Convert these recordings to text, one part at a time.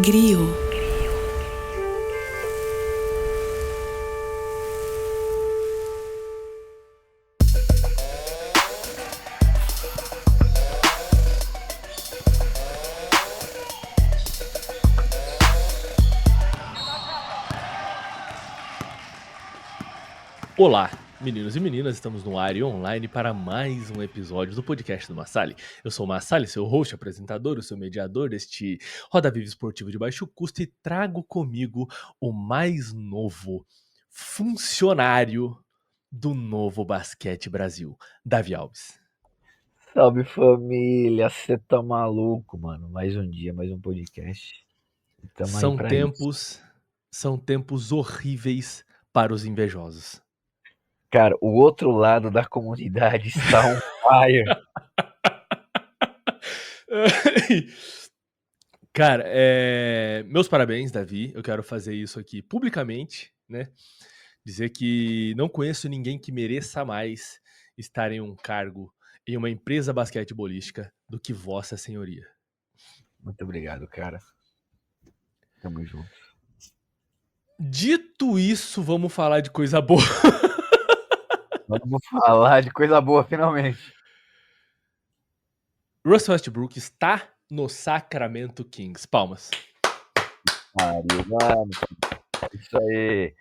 Griot. Olá, meninos e meninas, estamos no ar e online para mais um episódio do podcast do Massali. Eu sou o Massali, seu host, apresentador, o seu mediador deste Roda Viva Esportivo de baixo custo e trago comigo o mais novo funcionário do Novo Basquete Brasil, Davi Alves. Salve família, você tá maluco, mano? Mais um dia, mais um podcast. Tamo aí pra isso. São tempos horríveis para os invejosos. Cara, o outro lado da comunidade está on fire. Cara, meus parabéns, Davi. Eu quero fazer isso aqui publicamente, né? Dizer que não conheço ninguém que mereça mais estar em um cargo em uma empresa basquetebolística do que Vossa Senhoria. Muito obrigado, cara. Tamo junto. Dito isso, vamos falar de coisa boa. Vamos falar de coisa boa, finalmente. Russell Westbrook está no Sacramento Kings. Palmas. Mario, mano. Isso aí.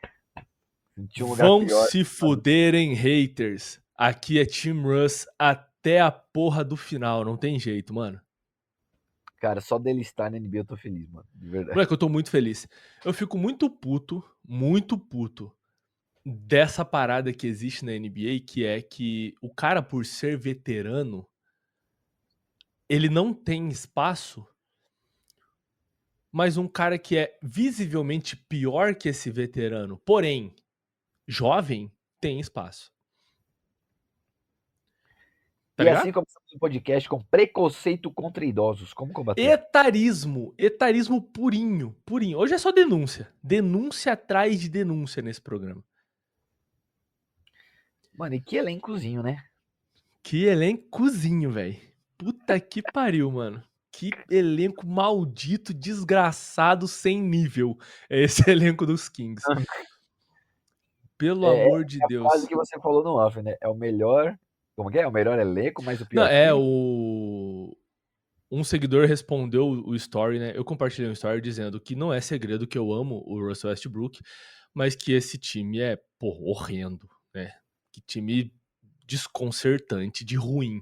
Senti um lugar Vão pior. se fuderem, haters. Aqui é Team Russ até a porra do final. Não tem jeito, mano. Cara, só dele estar na NBA eu tô feliz, mano. De verdade. Moleque, eu tô muito feliz. Eu fico muito puto dessa parada que existe na NBA, que é que o cara, por ser veterano, ele não tem espaço, mas um cara que é visivelmente pior que esse veterano, porém jovem, tem espaço. Tá E ligado? assim começamos o podcast com preconceito contra idosos. Como combater? Etarismo purinho. Hoje é só denúncia. Denúncia atrás de denúncia nesse programa. Mano, e que elencozinho, né? Que elencozinho, velho. Puta que pariu, mano. Que elenco maldito, desgraçado, sem nível. É esse elenco dos Kings. Pelo amor de A frase Deus. que você falou no off, né? É o melhor. Como que é? O melhor elenco, mas o Não, pior time? Um seguidor respondeu o story, né? Eu compartilhei um story dizendo que não é segredo que eu amo o Russell Westbrook, mas que esse time é, pô, horrendo, né? Que time desconcertante, de ruim.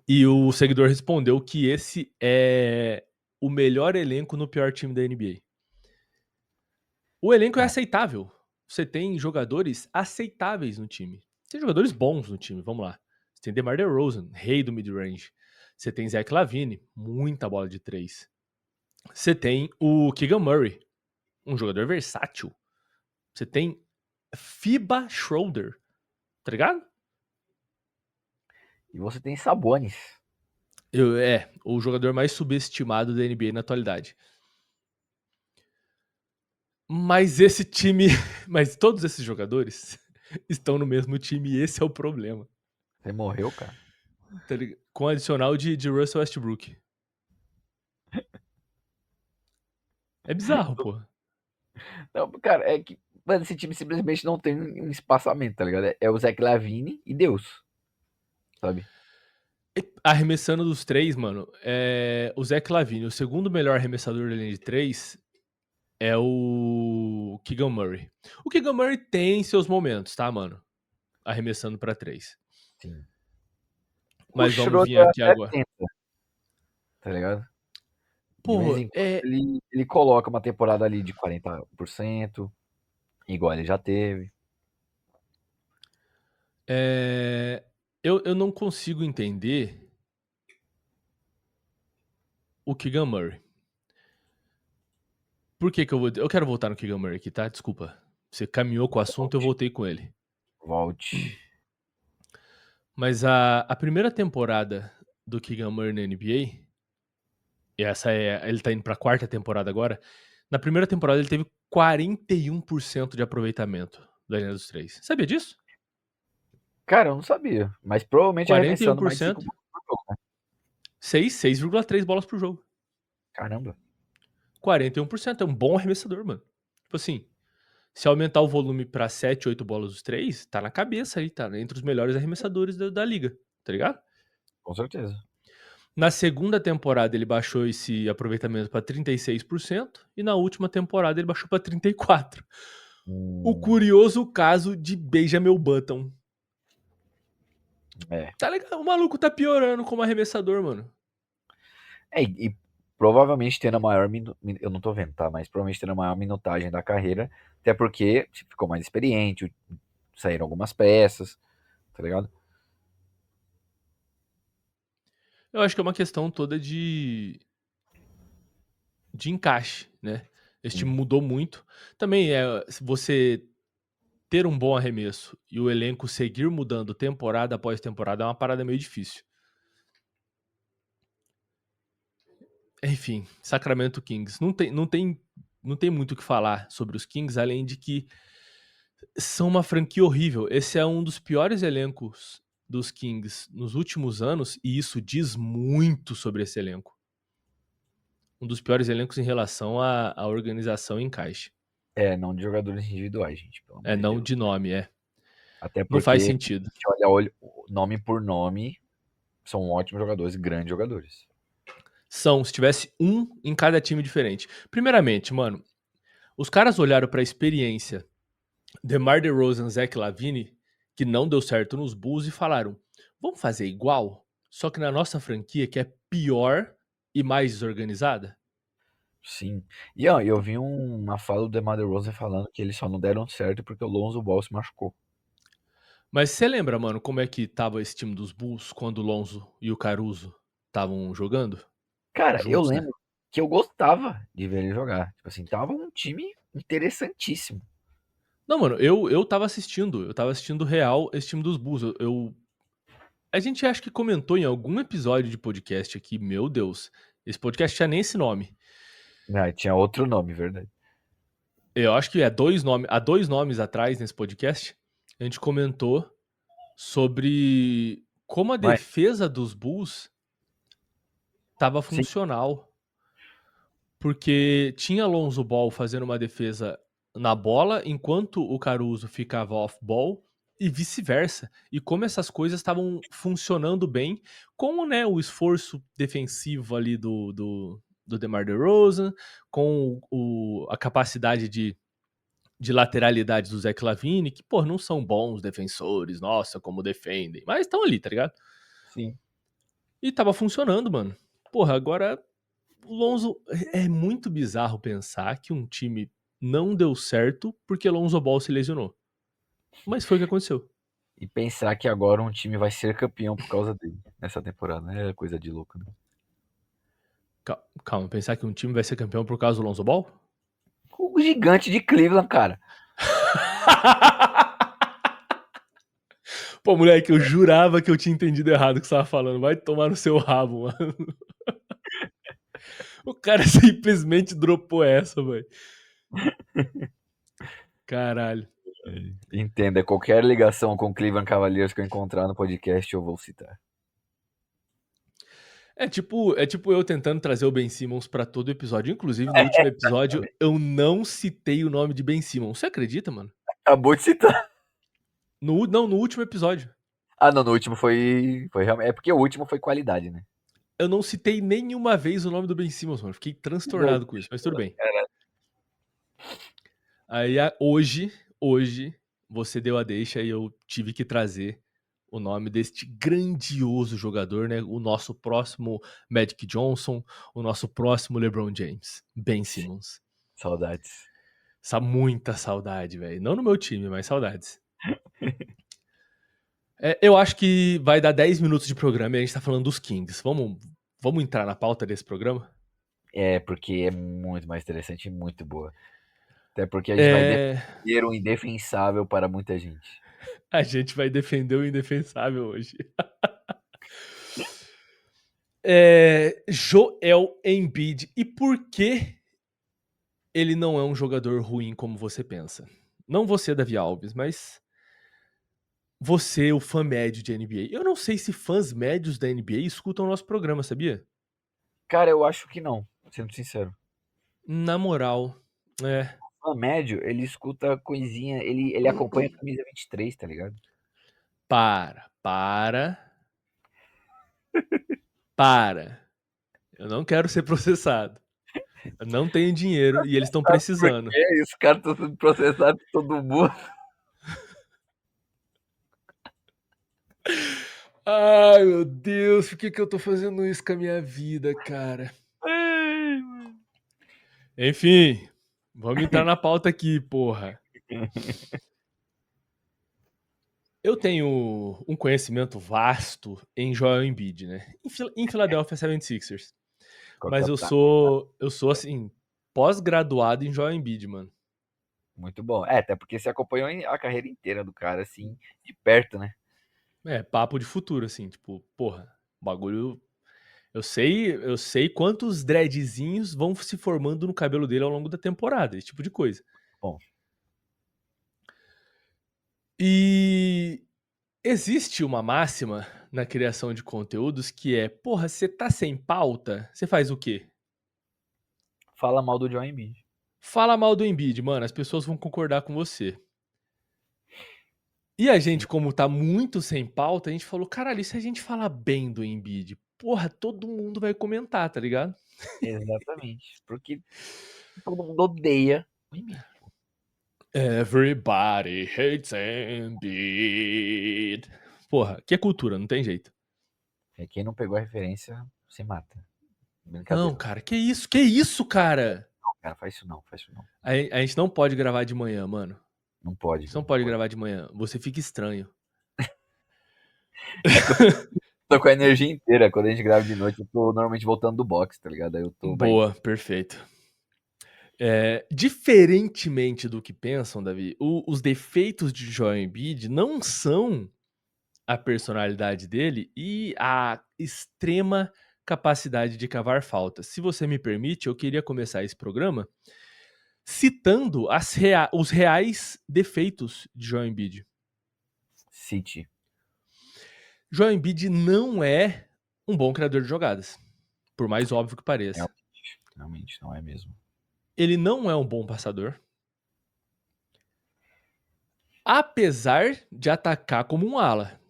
E o seguidor respondeu que esse é o melhor elenco no pior time da NBA. O elenco é aceitável. Você tem jogadores aceitáveis no time. Tem jogadores bons no time, vamos lá. Você tem DeMar DeRozan, rei do mid-range. Você tem Zach LaVine, muita bola de 3. Você tem o Keegan Murray, um jogador versátil. Você tem FIBA Schroeder, tá ligado? E você tem Sabonis. O jogador mais subestimado da NBA na atualidade. Mas esse time, mas todos esses jogadores estão no mesmo time e esse é o problema. Você morreu, cara. Tá ligado? Com adicional de Russell Westbrook. É bizarro, pô. Não, cara, é que mano, esse time simplesmente não tem um espaçamento, tá ligado? É o Zach LaVine e Deus. Sabe? Arremessando dos 3, mano, o Zach LaVine, o segundo melhor arremessador da linha de 3 é o Keegan Murray. O Keegan Murray tem seus momentos, tá, mano? Arremessando pra 3. Sim. Mas O vamos vir Schroeder aqui até agora. tenta, tá ligado? De vez Pô, em quando ele coloca uma temporada ali de 40%, igual ele já teve. Eu não consigo entender o Keegan Murray. Por que eu vou... Eu quero voltar no Keegan Murray aqui, tá? Desculpa. Você caminhou com o assunto, eu voltei com ele. Volte. Mas a primeira temporada do Keegan Murray na NBA, e ele tá indo pra quarta temporada agora, na primeira temporada ele teve 41% de aproveitamento da linha dos 3. Sabia disso? Cara, eu não sabia. Mas provavelmente arremessando mais de 5 41%, pontos por jogo, né? 6,3 bolas por jogo. Caramba. 41%. É um bom arremessador, mano. Tipo assim, se aumentar o volume pra 7, 8 bolas dos 3, tá na cabeça aí, tá entre os melhores arremessadores da liga, tá ligado? Com certeza. Na segunda temporada ele baixou esse aproveitamento pra 36% e na última temporada ele baixou pra 34%. O curioso caso de Benjamin Button. É. Tá legal, o maluco tá piorando como arremessador, mano. E provavelmente tendo a maior. Eu não tô vendo, tá? Mas provavelmente tendo a maior minutagem da carreira. Até porque ficou mais experiente, saíram algumas peças, tá ligado? Eu acho que é uma questão toda de encaixe, né? Esse time Sim. mudou muito. Também se você ter um bom arremesso e o elenco seguir mudando temporada após temporada é uma parada meio difícil. Enfim, Sacramento Kings. Não tem muito o que falar sobre os Kings, além de que são uma franquia horrível. Esse é um dos piores elencos dos Kings nos últimos anos, e isso diz muito sobre esse elenco. Um dos piores elencos em relação à organização e encaixe. Não de jogadores individuais, gente, pelo amor de Não Deus. de nome, Até Não faz porque, sentido. se olha nome por nome, são ótimos jogadores, grandes jogadores. Se tivesse um em cada time diferente. Primeiramente, mano, os caras olharam pra experiência DeMar DeRozan, Zach LaVine, que não deu certo nos Bulls, e falaram: vamos fazer igual, só que na nossa franquia, que é pior e mais desorganizada? Sim. E ó, eu vi uma fala do DeMar DeRozan falando que eles só não deram certo porque o Lonzo Ball se machucou. Mas você lembra, mano, como é que tava esse time dos Bulls quando o Lonzo e o Caruso estavam jogando? Cara, eu Juntos, né? lembro que eu gostava de ver ele jogar. Tipo assim, tava um time interessantíssimo. Não, mano, eu tava assistindo. Eu tava assistindo real esse time dos Bulls. A gente acho que comentou em algum episódio de podcast aqui, meu Deus. Esse podcast tinha nem esse nome. Ah, tinha outro nome, verdade. Eu acho que há 2 nomes atrás nesse podcast, a gente comentou sobre como a Mas, defesa dos Bulls estava sim, funcional. Porque tinha Lonzo Ball fazendo uma defesa na bola, enquanto o Caruso ficava off-ball, e vice-versa. E como essas coisas estavam funcionando bem, com, né, o esforço defensivo ali do DeMar DeRozan, com a capacidade de lateralidade do Zach LaVine, que, pô, não são bons defensores, nossa, como defendem, mas estão ali, tá ligado? sim. E tava funcionando, mano. Porra, agora o Lonzo, é muito bizarro pensar que um time não deu certo porque Lonzo Ball se lesionou. Mas foi o que aconteceu. E pensar que agora um time vai ser campeão por causa dele nessa temporada, né? É coisa de louco, né? Calma, pensar que um time vai ser campeão por causa do Lonzo Ball? O gigante de Cleveland, cara. Pô, moleque, eu jurava que eu tinha entendido errado o que você tava falando. Vai tomar no seu rabo, mano. O cara simplesmente dropou essa, velho. Caralho. Entenda, qualquer ligação com Cleveland Cavaliers que eu encontrar no podcast, eu vou citar. É tipo eu tentando trazer o Ben Simmons pra todo episódio. Inclusive, no último episódio, eu não citei o nome de Ben Simmons. Você acredita, mano? Acabou de citar. Não, no último episódio. Ah, não, no último foi realmente. É porque o último foi qualidade, né? Eu não citei nenhuma vez o nome do Ben Simmons, mano. Fiquei Que doido. transtornado com isso, mas tudo bem. Aí hoje, você deu a deixa e eu tive que trazer o nome deste grandioso jogador, né? O nosso próximo Magic Johnson, o nosso próximo LeBron James, Ben Simmons. Saudades. Muita saudade, velho. Não no meu time, mas saudades. Eu acho que vai dar 10 minutos de programa e a gente tá falando dos Kings. Vamos entrar na pauta desse programa? É, porque é muito mais interessante e muito boa. Até porque a gente vai É, defender o indefensável para muita gente. a gente vai defender o indefensável hoje. Joel Embiid. E por que ele não é um jogador ruim como você pensa? Não você, Davi Alves, mas você, o fã médio de NBA. Eu não sei se fãs médios da NBA escutam o nosso programa, sabia? Cara, eu acho que não, sendo sincero. Na moral, é. Fã médio, ele escuta coisinha, ele acompanha a camisa 23, tá ligado? Para. Eu não quero ser processado. Eu não tenho dinheiro e eles estão Sabe por precisando. quê? Os caras estão sendo processados por todo mundo. Ai, meu Deus, por que que eu tô fazendo isso com a minha vida, cara? Enfim, vamos entrar na pauta aqui, porra. Eu tenho um conhecimento vasto em Joel Embiid, né? Em Philadelphia 76ers. Qual que é Mas o eu sou assim, pós-graduado em Joel Embiid, mano. Muito bom. É, até porque você acompanhou a carreira inteira do cara, assim, de perto, né? É, papo de futuro, assim, tipo, porra, bagulho. Eu sei quantos dreadzinhos vão se formando no cabelo dele ao longo da temporada, esse tipo de coisa. Bom, E existe uma máxima na criação de conteúdos que é, porra, você tá sem pauta, você faz o quê? fala mal do Joel Embiid. Fala mal do Embiid, mano, as pessoas vão concordar com você. E a Sim, gente, como tá muito sem pauta, a gente falou, caralho, e se a gente falar bem do Embiid? Porra, todo mundo vai comentar, tá ligado? exatamente. Porque todo mundo odeia o Embiid. Everybody hates Embiid. Porra, que é cultura, não tem jeito. É, quem não pegou a referência, se mata. Não, Brincadeira. cara, que isso, cara? Não, cara, faz isso não, faz isso não. A gente não pode gravar de manhã, mano. Não A pode, gente não velho, não pode pode. gravar de manhã. Você fica estranho. É que eu tô com a energia inteira. Quando a gente grava de noite, eu tô normalmente voltando do boxe, tá ligado? Aí eu tô mais. Boa, perfeito. Diferentemente do que pensam, Davi, os defeitos de Joel Embiid não são a personalidade dele e a extrema capacidade de cavar faltas. Se você me permite, eu queria começar esse programa citando os reais defeitos de Joel Embiid. City. Joel Embiid não é um bom criador de jogadas, por mais óbvio que pareça. Realmente, não é mesmo. Ele não é um bom passador, apesar de atacar como um ala.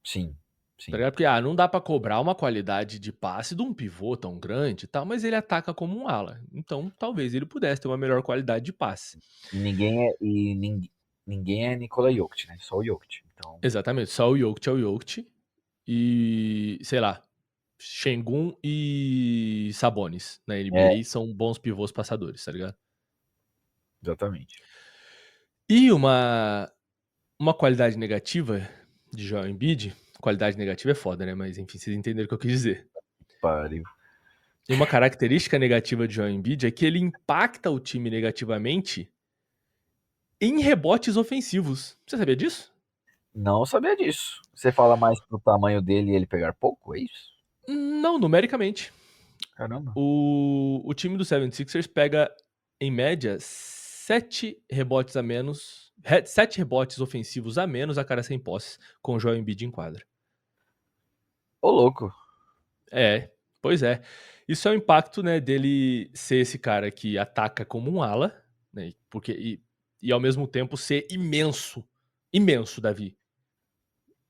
Sim, Tá sim. ligado? Porque não dá pra cobrar uma qualidade de passe de um pivô tão grande e tal, mas ele ataca como um ala. Então, talvez ele pudesse ter uma melhor qualidade de passe. Ninguém é Nikola Jokic, né? Só o Jokic. Então, Exatamente, só o Jokic é o Jokic e, sei lá, Şengün e Sabonis na é, NBA são bons pivôs passadores, tá ligado? exatamente. E uma qualidade negativa de Joel Embiid, qualidade negativa é foda, né? Mas enfim, vocês entenderam o que eu quis dizer. Pariu. E uma característica negativa de Joel Embiid é que ele impacta o time negativamente em rebotes ofensivos. Você sabia disso? Não sabia disso. Você fala mais pro tamanho dele e ele pegar pouco, é isso? Não, numericamente. Caramba. O time do 76ers pega, em média, 7 rebotes a menos. 7 rebotes ofensivos a menos a cada 100 posses com o Joel Embiid em quadra. Ô, louco. É, pois é. Isso é o impacto, né, dele ser esse cara que ataca como um ala, né, e ao mesmo tempo ser imenso. Imenso, Davi.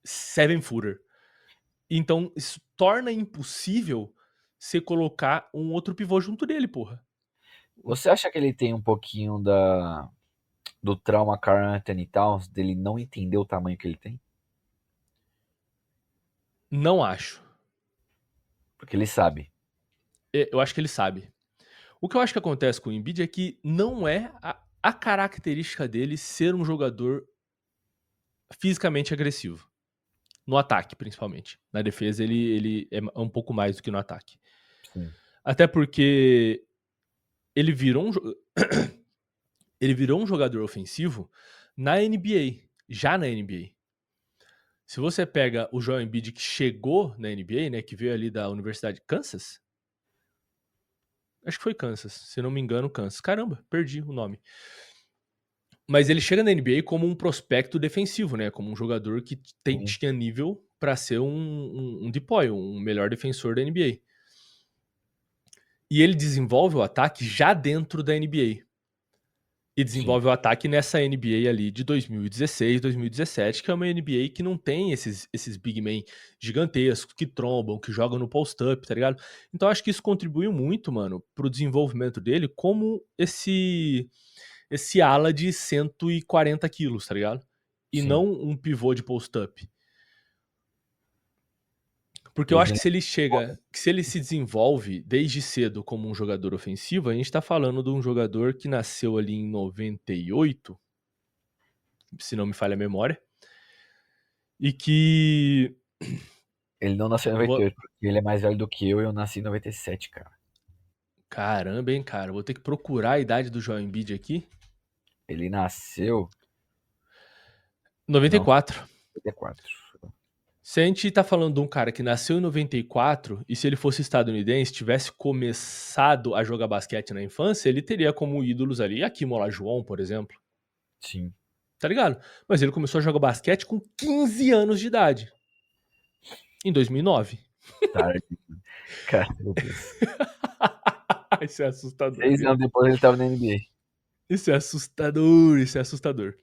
Seven footer. Então, isso torna impossível você colocar um outro pivô junto dele, porra. Você acha que ele tem um pouquinho do trauma Karl Anthony Towns, dele não entender o tamanho que ele tem? Não acho. Porque ele sabe. Eu acho que ele sabe. O que eu acho que acontece com o Embiid é que não é a característica dele ser um jogador fisicamente agressivo. No ataque, principalmente. Na defesa, ele é um pouco mais do que no ataque. Sim. Até porque ele virou ele virou um jogador ofensivo na NBA. Já na NBA. Se você pega o Joel Embiid que chegou na NBA, né, que veio ali da Universidade de Kansas, acho que foi Kansas, se não me engano, Kansas. Caramba, perdi o nome. Mas ele chega na NBA como um prospecto defensivo, né, como um jogador que Sim. tinha nível para ser um DPOY, um melhor defensor da NBA. E ele desenvolve o ataque já dentro da NBA. E Sim. desenvolve o ataque nessa NBA ali de 2016, 2017, que é uma NBA que não tem esses big men gigantescos, que trombam, que jogam no post-up, tá ligado? Então acho que isso contribuiu muito, mano, pro desenvolvimento dele como esse ala de 140 quilos, tá ligado? E Sim. não um pivô de post-up. Porque eu Hoje acho que ele se ele chega, que se ele se desenvolve desde cedo como um jogador ofensivo, a gente tá falando de um jogador que nasceu ali em 98, se não me falha a memória, e que. ele não nasceu em vou- 98, porque ele é mais velho do que eu e eu nasci em 97, cara. Caramba, hein, cara. Vou ter que procurar a idade do Joel Embiid aqui. Ele nasceu. Não, 94. 94. Se a gente tá falando de um cara que nasceu em 94, e se ele fosse estadunidense, tivesse começado a jogar basquete na infância, ele teria como ídolos ali Akeem Olajuwon, por exemplo. Sim. Tá ligado? Mas ele começou a jogar basquete com 15 anos de idade, em 2009. Tarde. Cara, meu Deus. Isso é assustador, 6 anos viado. depois ele tava na NBA. Isso é assustador, isso é assustador.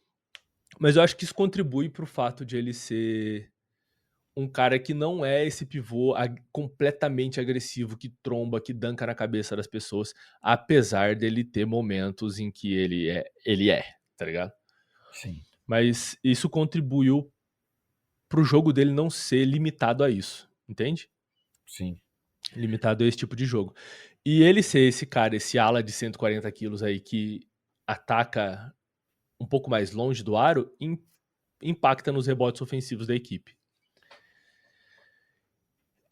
Mas eu acho que isso contribui pro fato de ele ser um cara que não é esse pivô completamente agressivo, que tromba, que danca na cabeça das pessoas, apesar dele ter momentos em que ele é, tá ligado? Sim, Mas isso contribuiu pro jogo dele não ser limitado a isso, entende? sim, Limitado a esse tipo de jogo. E ele ser esse cara, esse ala de 140 quilos aí que ataca um pouco mais longe do aro, impacta nos rebotes ofensivos da equipe.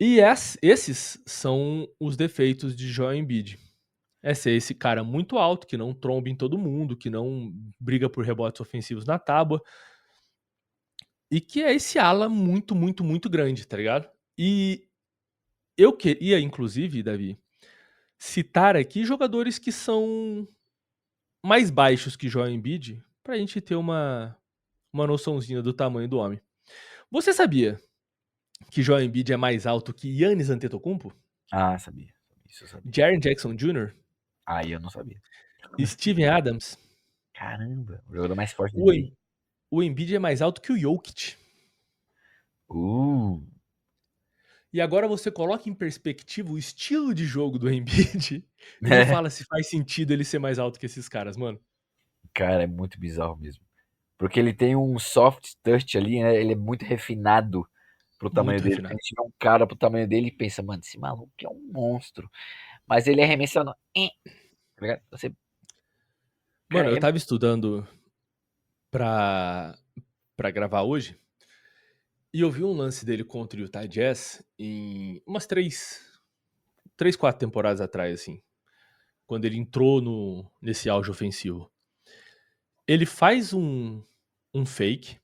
E esses são os defeitos de Joel Embiid. É ser esse cara muito alto, que não tromba em todo mundo, que não briga por rebotes ofensivos na tábua, e que é esse ala muito, muito, muito grande, tá ligado? E eu queria, inclusive, Davi, citar aqui jogadores que são mais baixos que Joel Embiid, pra gente ter uma noçãozinha do tamanho do homem. Você sabia que Joel Embiid é mais alto que Giannis Antetokounmpo? ah, sabia. Isso eu sabia. Jaren Jackson Jr., Aí eu não sabia. Steven Adams. Caramba, o jogador mais forte da O, NBA. Em- o Embiid é mais alto que o Jokic. Uh, E agora você coloca em perspectiva o estilo de jogo do Embiid e me é, fala se faz sentido ele ser mais alto que esses caras, mano. cara, é muito bizarro mesmo. Porque ele tem um soft touch ali, né? Ele é muito refinado pro tamanho Muito dele. A refinado. gente vê um cara pro tamanho dele e pensa, mano, esse maluco é um monstro. Mas ele arremessando. Tá ligado? Você, cara, Mano, eu ele é. tava estudando pra, pra gravar hoje e eu vi um lance dele contra o Utah Jazz em umas 4 temporadas atrás, assim, quando ele entrou nesse auge ofensivo. Ele faz um fake,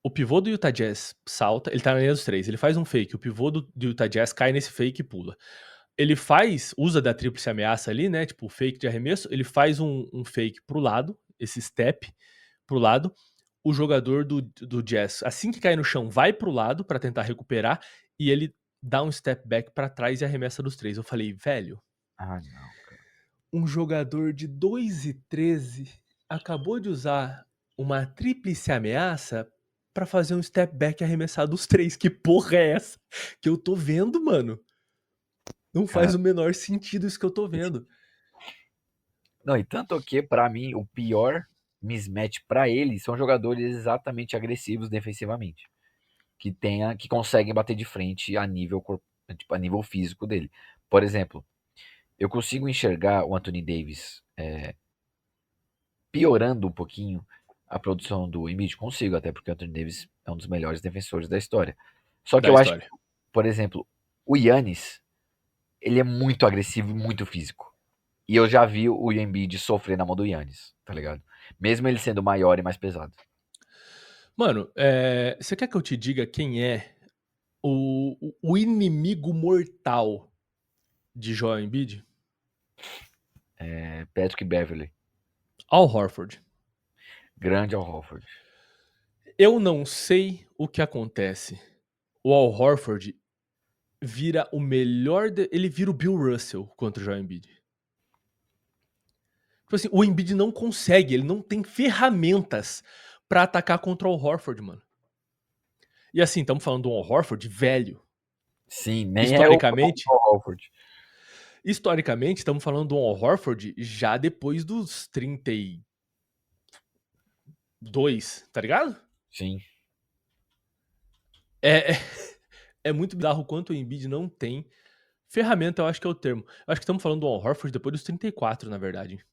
o pivô do Utah Jazz salta, ele tá na linha dos três, ele faz um fake, o pivô do Utah Jazz cai nesse fake e pula. Ele usa da tríplice ameaça ali, né? Tipo, fake de arremesso. Ele faz um fake pro lado, esse step pro lado. O jogador do Jazz, assim que cai no chão, vai pro lado pra tentar recuperar. E ele dá um step back pra trás e arremessa dos três. Eu falei, velho, Ah, não, cara. um jogador de 2,13 acabou de usar uma tríplice ameaça pra fazer um step back e arremessar dos três. Que porra é essa que eu tô vendo, mano? Não faz Cara, o menor sentido isso que eu tô vendo. não, e tanto que, pra mim, o pior mismatch pra ele são jogadores exatamente agressivos defensivamente. Que conseguem bater de frente a nível, tipo, a nível físico dele. Por exemplo, eu consigo enxergar o Anthony Davis piorando um pouquinho a produção do Embiid. Consigo, até porque o Anthony Davis é um dos melhores defensores da história. Só que Da eu acho que, história. por exemplo, o Yannis, ele é muito agressivo e muito físico. E eu já vi o Embiid sofrer na mão do Yannis, tá ligado? Mesmo ele sendo maior e mais pesado. Mano, você quer que eu te diga quem é o inimigo mortal de Joel Embiid? Patrick Beverly, Al Horford. grande Al Horford. Eu não sei o que acontece. O Al Horford, vira o melhor... Ele vira o Bill Russell contra o Joel Embiid. Tipo assim, o Embiid não consegue, ele não tem ferramentas pra atacar contra o Al Horford, mano. E assim, estamos falando do Al Horford velho. Sim, nem é o Historicamente, Horford. estamos falando do Al Horford já depois dos 32, tá ligado? Sim. É, é muito bizarro o quanto o Embiid não tem ferramenta, eu acho que é o termo. Eu acho que estamos falando do Al Horford depois dos 34, na verdade. Que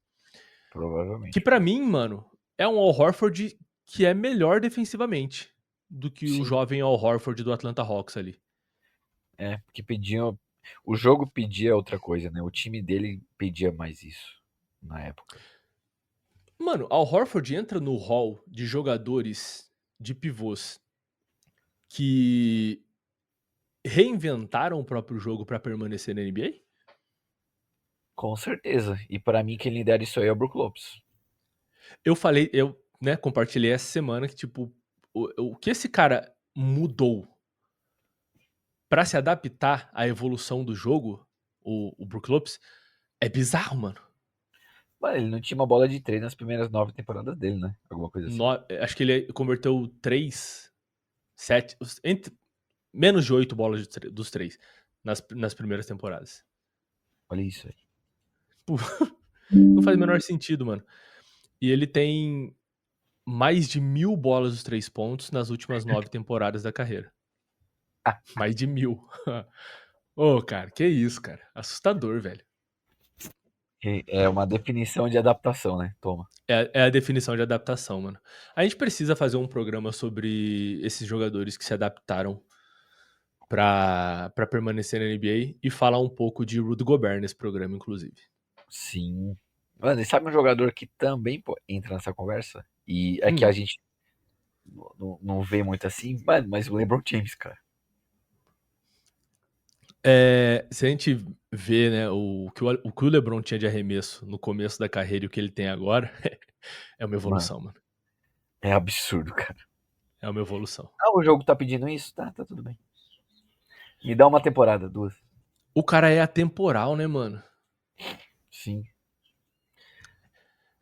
Provavelmente. pra mim, mano, é um Al Horford que é melhor defensivamente do que o Sim. jovem Al Horford do Atlanta Hawks ali. É, porque pediam. O jogo pedia outra coisa, né? O time dele pedia mais isso na época. Mano, Al Horford entra no hall de jogadores de pivôs que reinventaram o próprio jogo pra permanecer na NBA? Com certeza. E pra mim, quem lidera isso aí é o Brook Lopes. Eu, né, compartilhei essa semana que, tipo, o que esse cara mudou pra se adaptar à evolução do jogo, o Brook Lopes, é bizarro, mano. Mano, ele não tinha uma bola de 3 nas primeiras 9 temporadas dele, né? Alguma coisa assim. Acho que ele converteu 3, 7, menos de 8 bolas dos 3 nas primeiras temporadas. Olha isso aí. Pô, não faz o menor sentido, mano. E ele tem mais de 1.000 bolas dos 3 pontos nas últimas 9 temporadas da carreira. Mais de 1.000. Ô, cara, que isso, cara. Assustador, velho. É uma definição de adaptação, né? Toma. É a definição de adaptação, mano. A gente precisa fazer um programa sobre esses jogadores que se adaptaram pra permanecer na NBA e falar um pouco de Rudy Gobert nesse programa, inclusive. Sim. Mano, e sabe um jogador que também pô, entra nessa conversa? E é que a Hum, gente não vê muito assim, mano, mas o LeBron James, cara. se a gente vê, né, o que o LeBron tinha de arremesso no começo da carreira e o que ele tem agora, é uma Mano, evolução, mano. é absurdo, cara. É uma evolução. Ah, o jogo tá pedindo isso? Tá tudo bem. Me dá uma temporada, 2. O cara é atemporal, né, mano? Sim.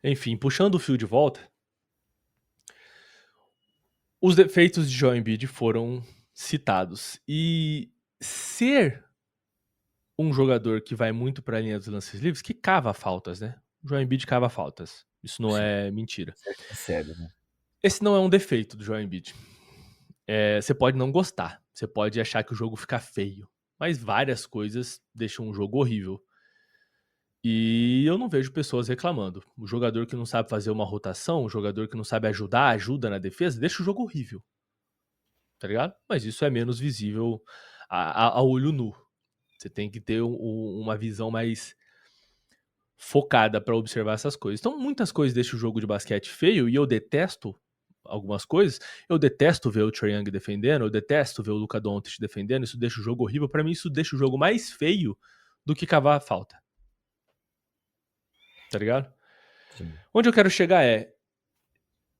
Enfim, puxando o fio de volta, os defeitos de Joel Embiid foram citados. E ser um jogador que vai muito pra linha dos lances livres, que cava faltas, né? O Joel Embiid cava faltas. Isso não Sim. é mentira. Ser sincero, né? Esse não é um defeito do Joel Embiid. Você pode não gostar, você pode achar que o jogo fica feio, mas várias coisas deixam um jogo horrível. E eu não vejo pessoas reclamando. O jogador que não sabe fazer uma rotação, o jogador que não sabe ajudar, ajuda na defesa, deixa o jogo horrível. Tá ligado? Mas isso é menos visível a olho nu. Você tem que ter uma visão mais focada pra observar essas coisas. Então, muitas coisas deixam o jogo de basquete feio e eu detesto algumas coisas. Eu detesto ver o Trae Young defendendo, eu detesto ver o Luka Doncic defendendo, isso deixa o jogo horrível. Pra mim, isso deixa o jogo mais feio do que cavar a falta. Tá ligado? Sim. Onde eu quero chegar é,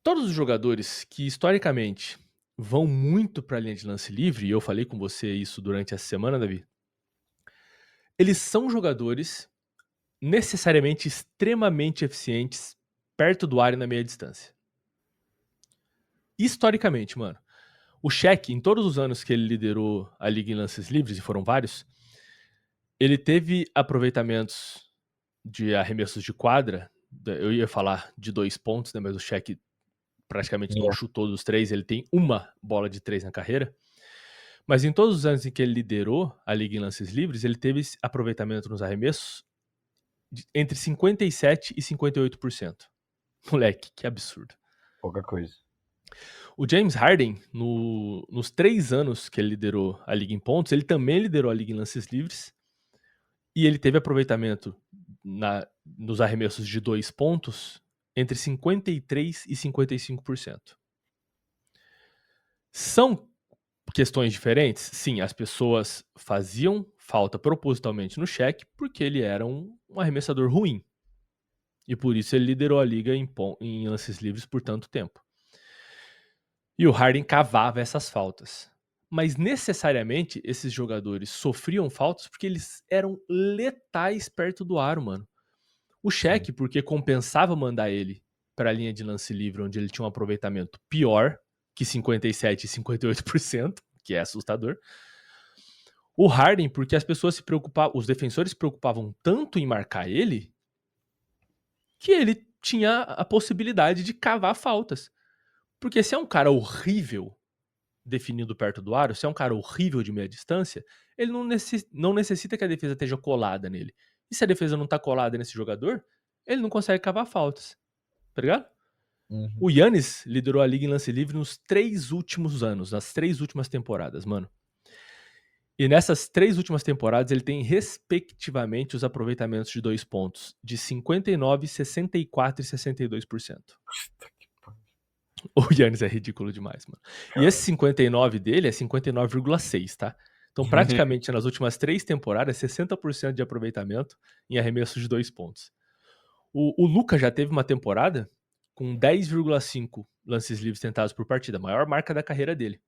todos os jogadores que historicamente vão muito pra linha de lance livre, e eu falei com você isso durante essa semana, Davi, eles são jogadores necessariamente extremamente eficientes perto do ar e na meia distância. Historicamente, mano. O Shaq, em todos os anos que ele liderou a liga em lances livres, e foram vários, ele teve aproveitamentos de arremessos de quadra, eu ia falar de 2 pontos, né, mas o Shaq praticamente não É. chutou dos 3, ele tem uma bola de 3 na carreira. Mas em todos os anos em que ele liderou a liga em lances livres, ele teve aproveitamento nos arremessos entre 57% e 58%. Moleque, que absurdo. Pouca coisa. O James Harden, nos 3 anos que ele liderou a liga em pontos, ele também liderou a liga em lances livres. E ele teve aproveitamento nos arremessos de 2 pontos entre 53% e 55%. São questões diferentes? Sim, as pessoas faziam falta propositalmente no Shaq porque ele era um arremessador ruim. E por isso ele liderou a liga em lances livres por tanto tempo. E o Harden cavava essas faltas. Mas necessariamente esses jogadores sofriam faltas porque eles eram letais perto do aro, mano. O Sim. Shaq, porque compensava mandar ele pra linha de lance livre, onde ele tinha um aproveitamento pior que 57% e 58%, que é assustador. O Harden, porque as pessoas se preocupavam, os defensores se preocupavam tanto em marcar ele, que ele tinha a possibilidade de cavar faltas. Porque se é um cara horrível definido perto do aro, se é um cara horrível de meia distância, ele não necessita que a defesa esteja colada nele. E se a defesa não tá colada nesse jogador, ele não consegue cavar faltas. Tá ligado? Uhum. O Giannis liderou a liga em lance livre nos 3 últimos anos, nas 3 últimas temporadas, mano. E nessas 3 últimas temporadas, ele tem, respectivamente, os aproveitamentos de 2 pontos de 59%, 64% e 62%. Puta que pariu. O Giannis é ridículo demais, mano. E esse 59 dele é 59,6, tá? Então, praticamente, nas últimas 3 temporadas, 60% de aproveitamento em arremessos de 2 pontos. O Luka já teve uma temporada com 10,5 lances livres tentados por partida, a maior marca da carreira dele.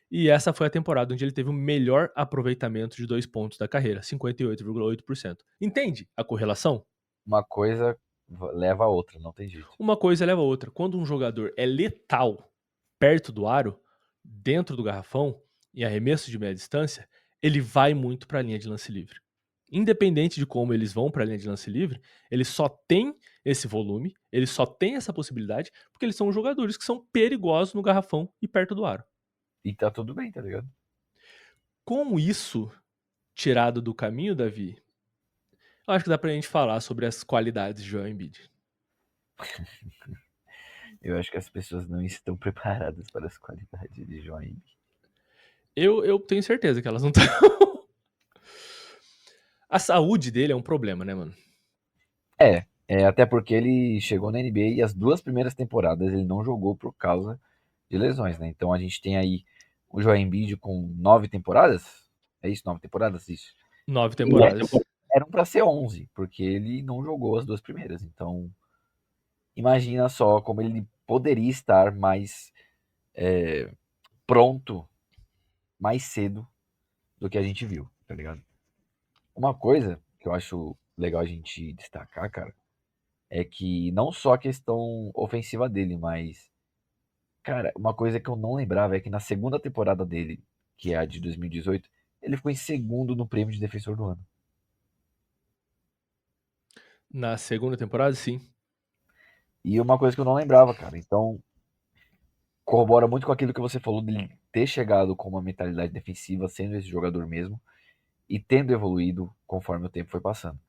E essa foi a temporada onde ele teve o melhor aproveitamento de 2 pontos da carreira, 58,8%. Entende a correlação? Uma coisa leva a outra, não tem jeito. Uma coisa leva a outra. Quando um jogador é letal perto do aro, dentro do garrafão, em arremesso de meia distância, ele vai muito para a linha de lance livre. Independente de como eles vão para a linha de lance livre, eles só têm esse volume, eles só têm essa possibilidade, porque eles são jogadores que são perigosos no garrafão e perto do aro. E tá tudo bem, tá ligado? Com isso tirado do caminho, Davi, eu acho que dá pra gente falar sobre as qualidades de Joel Embiid. Eu acho que as pessoas não estão preparadas para as qualidades de Joel Embiid. Eu tenho certeza que elas não estão. A saúde dele é um problema, né, mano? Até porque ele chegou na NBA e as 2 primeiras temporadas ele não jogou por causa de lesões, né? Então a gente tem aí o Joel Embiid com 9 temporadas. É isso, 9 temporadas? Isso. 9 E temporadas. eram para ser 11, porque ele não jogou as 2 primeiras. Então, imagina só como ele poderia estar mais pronto mais cedo do que a gente viu, tá ligado? Uma coisa que eu acho legal a gente destacar, cara, é que não só a questão ofensiva dele, mas, cara, uma coisa que eu não lembrava é que na segunda temporada dele, que é a de 2018, ele ficou em segundo no prêmio de defensor do ano. Na segunda temporada, sim. E uma coisa que eu não lembrava, cara. Então, corrobora muito com aquilo que você falou dele ter chegado com uma mentalidade defensiva, sendo esse jogador mesmo, e tendo evoluído conforme o tempo foi passando,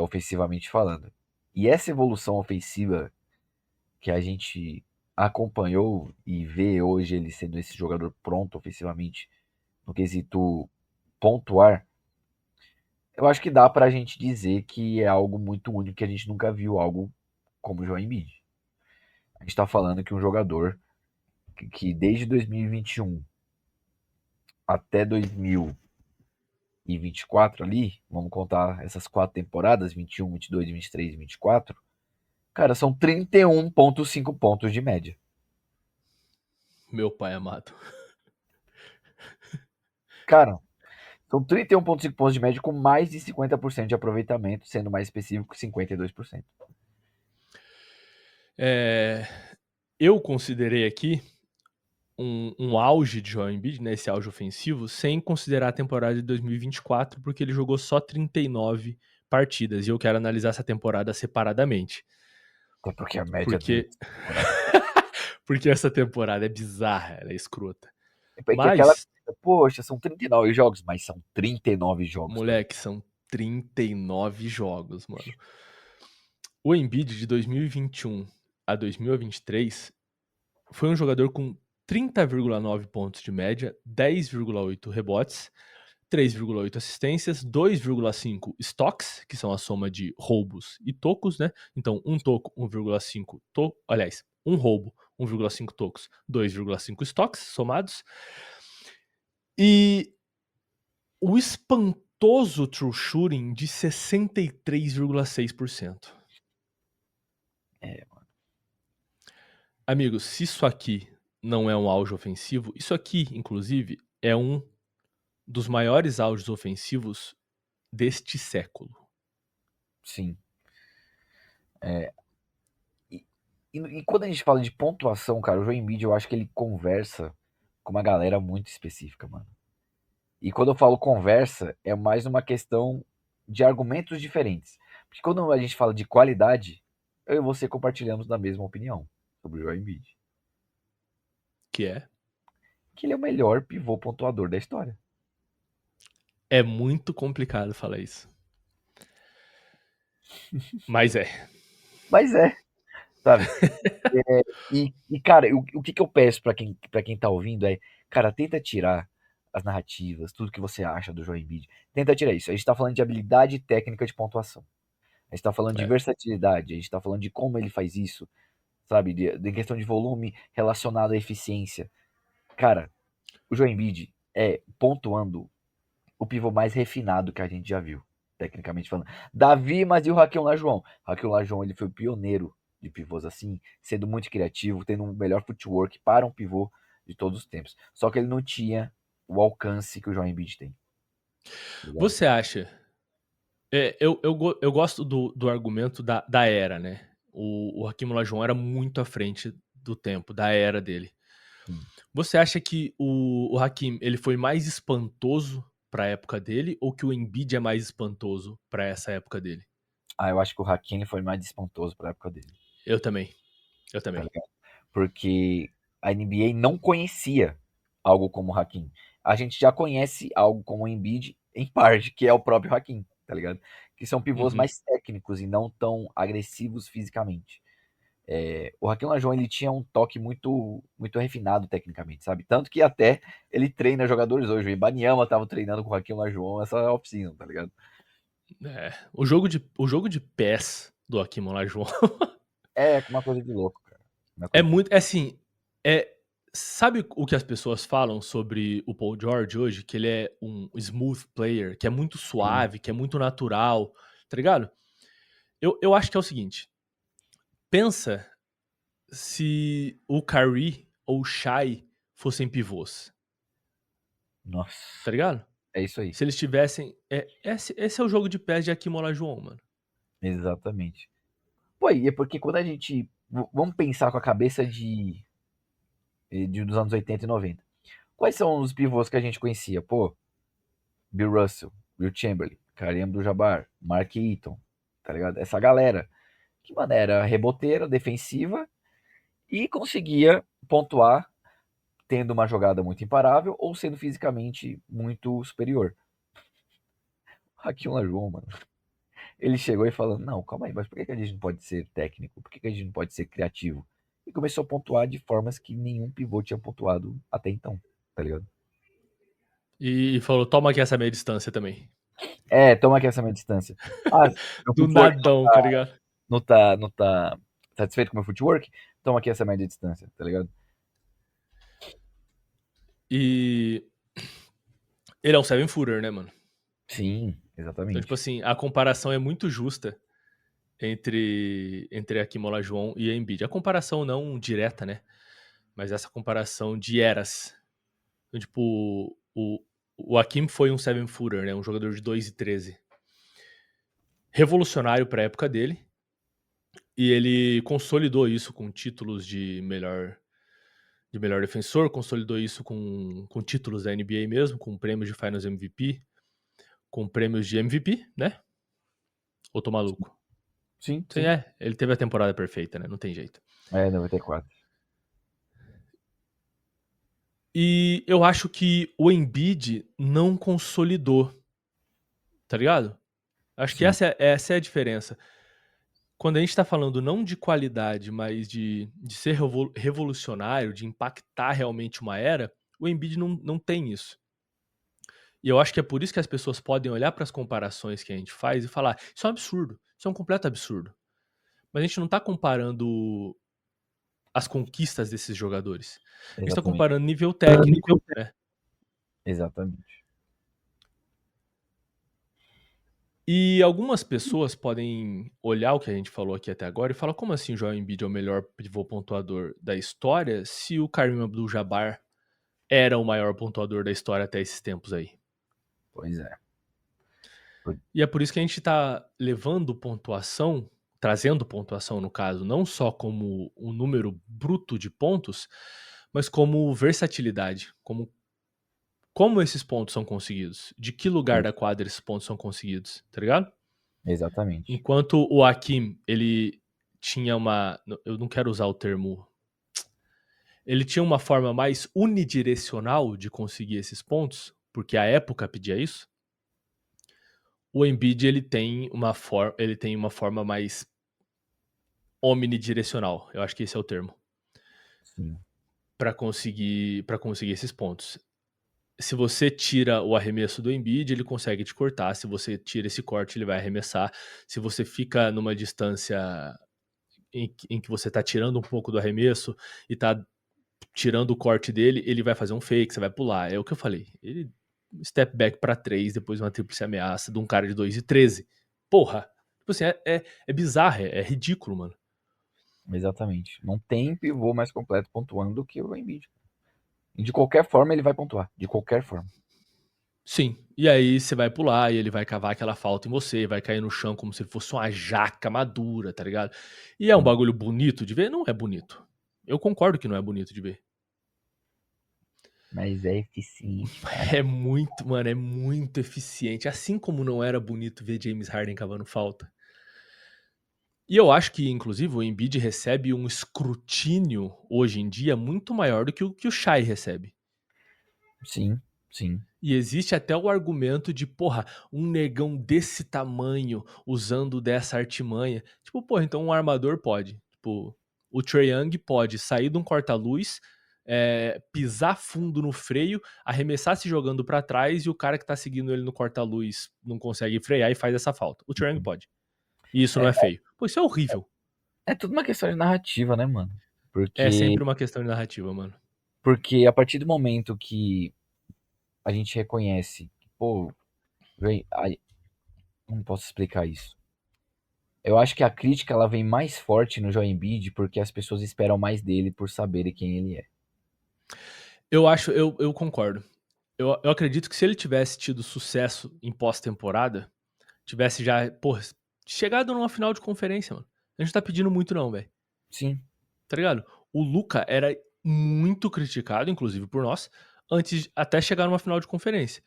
ofensivamente falando. E essa evolução ofensiva que a gente acompanhou e vê hoje ele sendo esse jogador pronto ofensivamente no quesito pontuar, eu acho que dá pra gente dizer que é algo muito único, que a gente nunca viu algo como o Joel Embiid. A gente tá falando que um jogador que desde 2021 até 2024 ali, vamos contar essas 4 temporadas, 21, 22, 23 e 24, cara, são 31,5 pontos de média. Meu pai amado. Cara, são 31,5 pontos de média com mais de 50% de aproveitamento, sendo mais específico, 52%. Eu considerei aqui um auge de Joel Embiid, né, esse auge ofensivo, sem considerar a temporada de 2024, porque ele jogou só 39 partidas, e eu quero analisar essa temporada separadamente. Até porque a média dele. Porque, porque essa temporada é bizarra, ela é escrota. É que aquela. Mas, Poxa, são 39 jogos, mas são 39 jogos, cara. moleque, são 39 jogos, mano. O Embiid de 2021 a 2023 foi um jogador com 30,9 pontos de média, 10,8 rebotes, 3,8 assistências, 2,5 stocks, que são a soma de roubos e tocos, né? Então, um toco, 1,5 to... Aliás, um roubo, 1,5 tocos, 2,5 stocks somados. E o espantoso true shooting de 63,6%. É, mano. Amigos, se isso aqui não é um auge ofensivo. Isso aqui, inclusive, é um dos maiores auges ofensivos deste século. Sim. E quando a gente fala de pontuação, cara, o Joel Embiid, eu acho que ele conversa com uma galera muito específica, mano. E quando eu falo conversa, é mais uma questão de argumentos diferentes. Porque quando a gente fala de qualidade, eu e você compartilhamos da mesma opinião sobre o Joel Embiid. Que Que ele é o melhor pivô pontuador da história. é muito complicado falar isso. Mas é. Mas é, sabe? Cara, o que eu peço pra quem tá ouvindo é, cara, tenta tirar as narrativas, tudo que você acha do Joel Embiid. Tenta tirar isso. A gente tá falando de habilidade técnica de pontuação. A gente tá falando de É. versatilidade, a gente tá falando de como ele faz isso, sabe? De questão de volume relacionado à eficiência. Cara, o Joel Embiid é, pontuando, o pivô mais refinado que a gente já viu, tecnicamente falando. Davi, mas e o Hakeem Olajuwon? Hakeem Olajuwon, ele foi o pioneiro de pivôs assim, sendo muito criativo, tendo um melhor footwork para um pivô de todos os tempos. Só que ele não tinha o alcance que o Joel Embiid tem. Tá ligado? Você acha? Eu gosto do argumento da era, né? O Hakeem Olajuwon era muito à frente do tempo, da era dele. Sim. Você acha que o Hakeem ele foi mais espantoso para a época dele ou que o Embiid é mais espantoso para essa época dele? Ah, eu acho que o Hakeem foi mais despontoso para a época dele, Eu também. Eu tá também. ligado? Porque a NBA não conhecia algo como o Hakeem. A gente já conhece algo como o Embiid, em parte, que é o próprio Hakeem, tá ligado? Que são pivôs Uhum. mais técnicos e não tão agressivos fisicamente. O Hakeem Olajuwon, ele tinha um toque muito refinado tecnicamente, sabe? Tanto que até ele treina jogadores hoje. O Ibanyama tava treinando com o Hakeem Olajuwon essa off-season, tá ligado? É. O jogo de pés do Hakeem Olajuwon É uma coisa de louco, cara. Uma é coisa de louco. muito, é assim, é sabe o que as pessoas falam sobre o Paul George hoje? Que ele é um smooth player, que é muito Sim. suave, que é muito natural, tá ligado? Eu acho que é o seguinte, pensa se o Kyrie ou o Shai fossem pivôs, tá Nossa, ligado? é isso aí. Se eles tivessem, esse é o jogo de pés de Hakeem Olajuwon, mano. Exatamente. Pô, e é porque quando a gente. Vamos pensar com a cabeça dos anos 80 e 90. Quais são os pivôs que a gente conhecia? Pô, Bill Russell, Will Chamberlain, Kareem Abdul-Jabbar, Mark Eaton, tá ligado? Essa galera que, mano, era reboteira, defensiva e conseguia pontuar tendo uma jogada muito imparável ou sendo fisicamente muito superior. Hakeem Olajuwon, mano, ele chegou e falou, não, calma aí, mas por que a gente não pode ser técnico? Por que a gente não pode ser criativo? E começou a pontuar de formas que nenhum pivô tinha pontuado até então, tá ligado? E falou, toma aqui essa meia distância também. Toma aqui essa minha distância. Ah, meu Do footwork nadão, tá ligado? não tá satisfeito com o meu footwork? Toma aqui essa média distância, tá ligado? E ele é um seven footer, né, mano? Sim, Então, tipo exatamente. assim, a comparação é muito justa entre Hakeem Olajuwon e Embiid. A comparação não direta, né? Mas essa comparação de eras. Então, tipo, o Hakeem foi um seven footer, né? Um jogador de 2,13. Revolucionário pra época dele. E ele consolidou isso com títulos de melhor defensor, consolidou isso com títulos da NBA mesmo, com prêmios de Finals MVP, com prêmios de MVP, né? Ou tô maluco? Sim, Sim, sim. ele teve a temporada perfeita, né? Não tem jeito. 94. E eu acho que o Embiid não consolidou, tá ligado? Acho que Sim, essa é a diferença. Quando a gente tá falando não de qualidade, mas de ser revolucionário, de impactar realmente uma era, o Embiid não tem isso. E eu acho que é por isso que as pessoas podem olhar para as comparações que a gente faz e falar: isso é um absurdo, isso é um completo absurdo. Mas a gente não tá comparando as conquistas desses jogadores. A gente tá exatamente. comparando nível técnico, né? Exatamente. E algumas pessoas podem olhar o que a gente falou aqui até agora e falar: "Como assim o Joel Embiid é o melhor pivô pontuador da história, se o Kareem Abdul-Jabbar era o maior pontuador da história até esses tempos aí?". Pois é. E é por isso que a gente tá levando pontuação, trazendo pontuação no caso, não só como um número bruto de pontos, mas como versatilidade, como esses pontos são conseguidos, de que lugar da quadra esses pontos são conseguidos, tá ligado? Exatamente. Enquanto o Hakim, ele tinha eu não quero usar o termo, ele tinha uma forma mais unidirecional de conseguir esses pontos, porque a época pedia isso. O Embiid ele tem uma forma mais omnidirecional, eu acho que esse é o termo, Sim. para conseguir esses pontos. Se você tira o arremesso do Embiid, ele consegue te cortar. Se você tira esse corte, ele vai arremessar. Se você fica numa distância em que você está tirando um pouco do arremesso e está tirando o corte dele, ele vai fazer um fake, você vai pular. É o que eu falei. Ele step back para 3, depois uma tríplice ameaça de um cara de 2,13. Porra! Tipo assim, é bizarro, é ridículo, mano. Exatamente. Não tem pivô mais completo pontuando do que o Embiid. E de qualquer forma ele vai pontuar. De qualquer forma. Sim. E aí você vai pular e ele vai cavar aquela falta em você, vai cair no chão como se fosse uma jaca madura, tá ligado? E é um Sim. bagulho bonito de ver? Não é bonito. Eu concordo que não é bonito de ver. Mas é eficiente, cara. É muito, mano, é muito eficiente. Assim como não era bonito ver James Harden cavando falta. E eu acho que, inclusive, o Embiid recebe um escrutínio hoje em dia muito maior do que o Shai recebe. Sim, sim. E existe até o argumento de, porra, um negão desse tamanho usando dessa artimanha. Tipo, porra, então um armador pode. Tipo, o Trae Young pode sair de um corta-luz, pisar fundo no freio, arremessar se jogando pra trás e o cara que tá seguindo ele no corta-luz não consegue frear e faz essa falta. O Trae Young pode. E isso não É, é feio. Pô, isso é horrível. é tudo uma questão de narrativa, né, mano? É Porque, sempre uma questão de narrativa, mano. porque a partir do momento que a gente reconhece, pô, não posso explicar isso. Eu acho que a crítica ela vem mais forte no Joel Embiid porque as pessoas esperam mais dele por saberem quem ele é. Eu concordo. Eu acredito que se ele tivesse tido sucesso em pós-temporada, tivesse já, porra, chegado numa final de conferência, mano. A gente tá pedindo muito não, velho. Sim, Tá ligado? O Luka era muito criticado, inclusive por nós, antes até chegar numa final de conferência.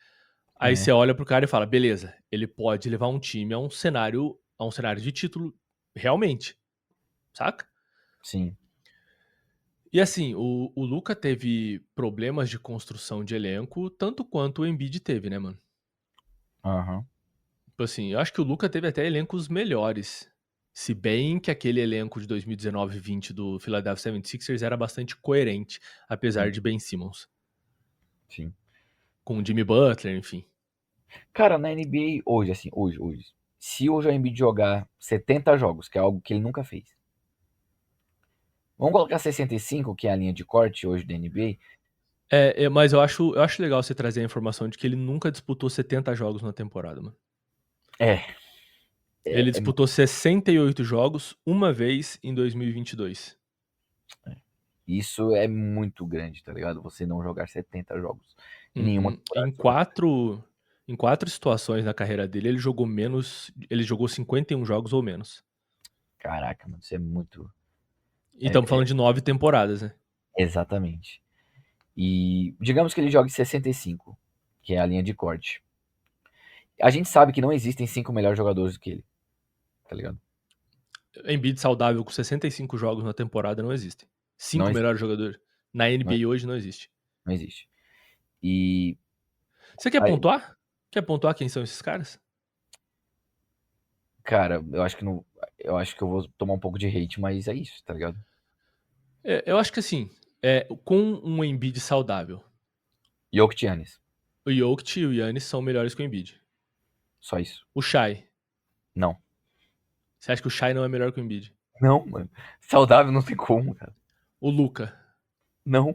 Aí é, você olha pro cara e fala, beleza, ele pode levar um time a um cenário de título realmente, saca? sim. E assim, o Luka teve problemas de construção de elenco, tanto quanto o Embiid teve, né, mano? Aham. Tipo assim, eu acho que o Luka teve até elencos melhores. Se bem que aquele elenco de 2019 e 20 do Philadelphia 76ers era bastante coerente, apesar de Ben Simmons. Sim. Com o Jimmy Butler, enfim. Cara, na NBA hoje, assim, hoje, se o Joel Embiid jogar 70 jogos, que é algo que ele nunca fez. Vamos colocar 65, que é a linha de corte hoje da NBA. Mas eu acho legal você trazer a informação de que ele nunca disputou 70 jogos na temporada, mano. É, Ele é, disputou 68 jogos uma vez em 2022. isso é muito grande, tá ligado? Você não jogar 70 jogos em nenhuma Uhum. temporada Em de sua vida. quatro situações na carreira dele, ele jogou menos. Ele jogou 51 jogos ou menos. Caraca, mano, isso é muito. E estamos falando de 9 temporadas, né? Exatamente. E digamos que ele jogue 65, que é a linha de corte. A gente sabe que não existem cinco melhores jogadores do que ele, tá ligado? Embiid saudável com 65 jogos na temporada não existe. Não Cinco existe. melhores jogadores. Na Não, NBA hoje não existe. não existe. E Você quer aí, pontuar? Quer pontuar quem são esses caras? cara, eu acho que não. Eu acho que eu vou tomar um pouco de hate, mas é isso, tá ligado? Eu acho que assim, com um Embiid saudável, Jokic Giannis, o Jokic e o Giannis são melhores que o Embiid. só isso. O Shai, Não. você acha que o Shai não é melhor que o Embiid? Não, mano. Saudável não tem como, cara. O Luka, Não.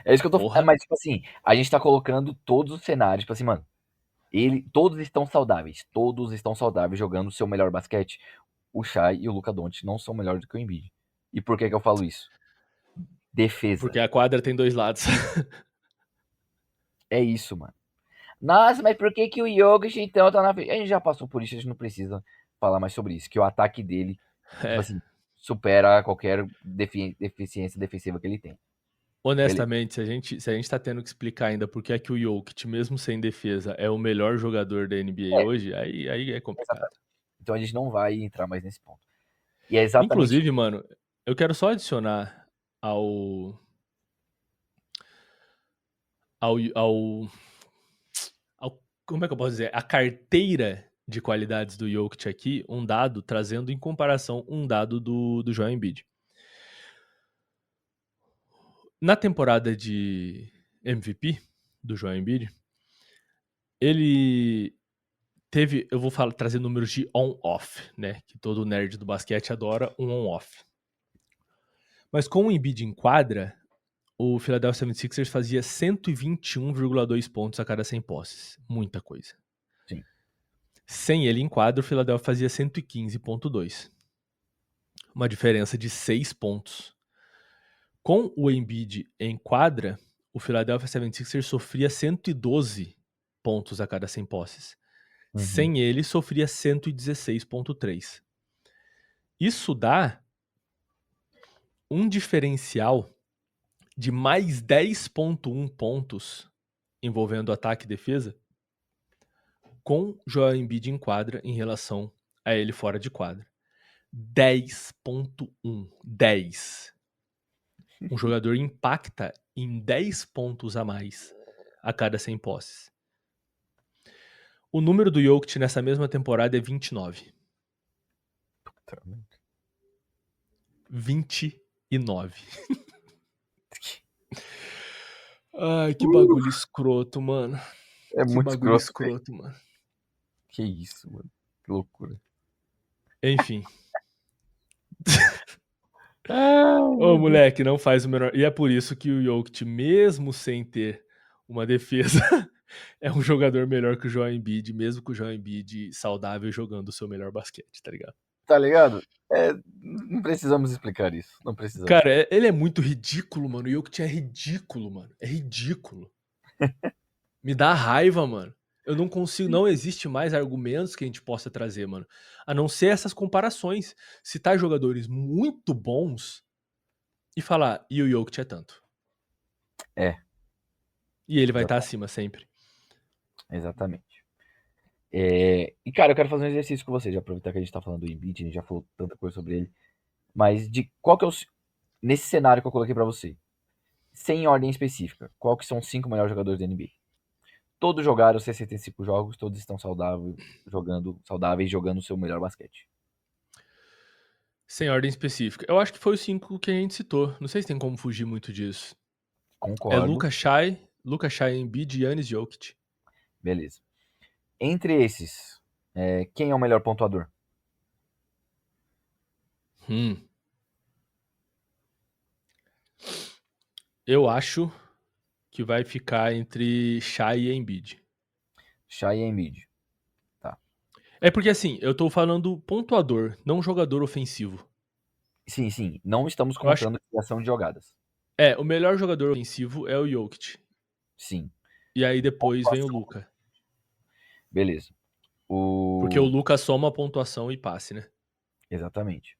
É isso que eu tô. porra. Mas, tipo assim, a gente tá colocando todos os cenários. Tipo assim, mano. Todos estão saudáveis. Todos estão saudáveis jogando o seu melhor basquete. O Shai e o Luka Doncic não são melhores do que o Embiid. E por que eu falo isso? Defesa. Porque a quadra tem dois lados. É isso, mano. Nossa, mas por que o Jokic então tá na frente? A gente já passou por isso, a gente não precisa falar mais sobre isso. Que o ataque dele, tipo É. assim, supera qualquer deficiência defensiva que ele tem. Beleza. Honestamente, se a gente tá tendo que explicar ainda por que é que o Jokic, mesmo sem defesa, é o melhor jogador da NBA É, hoje, aí é complicado. exatamente. Então a gente não vai entrar mais nesse ponto. E é exatamente. Inclusive, mano, eu quero só adicionar ao, ao, como é que eu posso dizer? A carteira de qualidades do Jokic aqui, um dado, trazendo em comparação um dado do Joel Embiid. Na temporada de MVP do Joel Embiid, ele teve, eu vou trazer números de on-off, né? Que todo nerd do basquete adora um on-off. Mas com o Embiid em quadra, o Philadelphia 76ers fazia 121,2 pontos a cada 100 posses. Muita coisa. Sim. Sem ele em quadra, o Philadelphia fazia 115,2. Uma diferença de 6 pontos. Com o Embiid em quadra, o Philadelphia 76ers sofria 112 pontos a cada 100 posses. Uhum. Sem ele, sofria 116,3. Isso dá um diferencial de mais 10,1 pontos envolvendo ataque e defesa com Joel Embiid em quadra em relação a ele fora de quadra. 10,1. 10. Um jogador impacta em 10 pontos a mais a cada 100 posses. O número do Jokic nessa mesma temporada é 29. 29. Ai, que bagulho escroto, mano. É Que muito bagulho escroto, velho. escroto, mano. Que isso, mano. Que loucura. Enfim. Ai, Ô, meu Deus. moleque, não faz o menor. E é por isso que o Jokic, mesmo sem ter uma defesa, é um jogador melhor que o Joel Embiid, mesmo com o Joel Embiid saudável jogando o seu melhor basquete, tá ligado? Tá ligado? Não precisamos explicar isso. Não precisamos. Cara, ele é muito ridículo, mano. O Jokic é ridículo, mano. É ridículo. Me dá raiva, mano. Eu não consigo, não existe mais argumentos que a gente possa trazer, mano. A não ser essas comparações. Citar jogadores muito bons e falar, e o Jokic é tanto. É, E ele vai estar exata- acima sempre. exatamente. E, cara, eu quero fazer um exercício com você, já aproveitar que a gente tá falando do Embiid, a gente já falou tanta coisa sobre ele. Mas de qual que é nesse cenário que eu coloquei pra você, sem ordem específica, qual que são os 5 melhores jogadores da NBA? Todos jogaram 65 jogos, todos estão saudáveis, jogando o seu melhor basquete. Sem ordem específica. Eu acho que foi os 5 que a gente citou. Não sei se tem como fugir muito disso. É Concordo. Luka Shai, Embiid, Giannis, Jokic. Beleza. Entre esses, quem é o melhor pontuador? Hum. Eu acho que vai ficar entre Shai e Embiid. Shai e Embiid. Tá. É porque assim, eu tô falando pontuador, não jogador ofensivo. Sim, sim. Não estamos Eu acho. contando criação de jogadas. O melhor jogador ofensivo é o Jokic. Sim. E aí depois vem o Pontuação. Luka. Beleza. Porque o O... Luka soma pontuação e passe, né? Exatamente.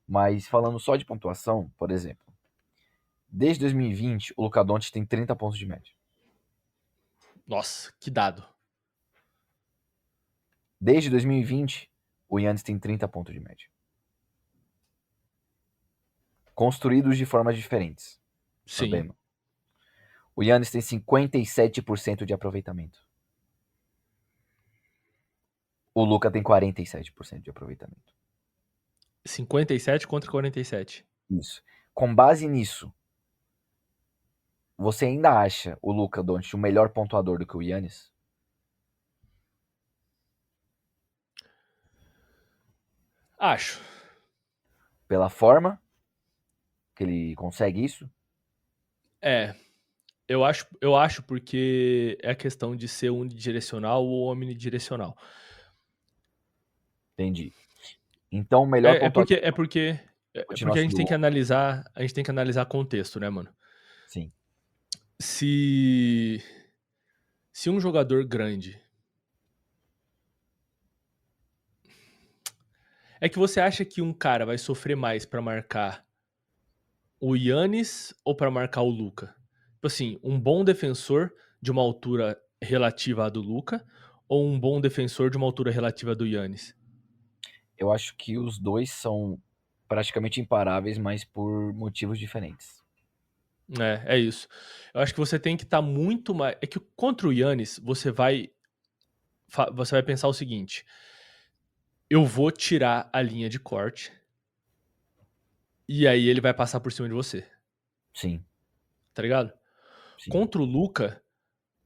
Mas falando só de pontuação, por exemplo, desde 2020, o Luka Doncic tem 30 pontos de média. Nossa, que dado. Desde 2020, o Giannis tem 30 pontos de média. Construídos de formas diferentes. Também, Sim. mano. O Giannis tem 57% de aproveitamento. O Luka tem 47% de aproveitamento. 57 contra 47. Isso. Com base nisso, você ainda acha o Luka Doncic o melhor pontuador do que o Giannis? Acho. Pela forma que ele consegue isso? É. Eu acho porque é a questão de ser unidirecional ou omnidirecional. Entendi. Então, o melhor É, é pontuador porque é porque é continua porque sendo o Luka. a gente tem que analisar contexto, né, mano? Sim, Se se um jogador grande é que você acha que um cara vai sofrer mais pra marcar o Giannis ou pra marcar o Luka? Tipo assim, um bom defensor de uma altura relativa à do Luka ou um bom defensor de uma altura relativa à do Giannis? eu acho que os dois são praticamente imparáveis, mas por motivos diferentes. É isso. Eu acho que você tem que estar muito mais. É que contra o Giannis, você vai pensar o seguinte: eu vou tirar a linha de corte e aí ele vai passar por cima de você, Sim, tá ligado? sim. Contra o Luka,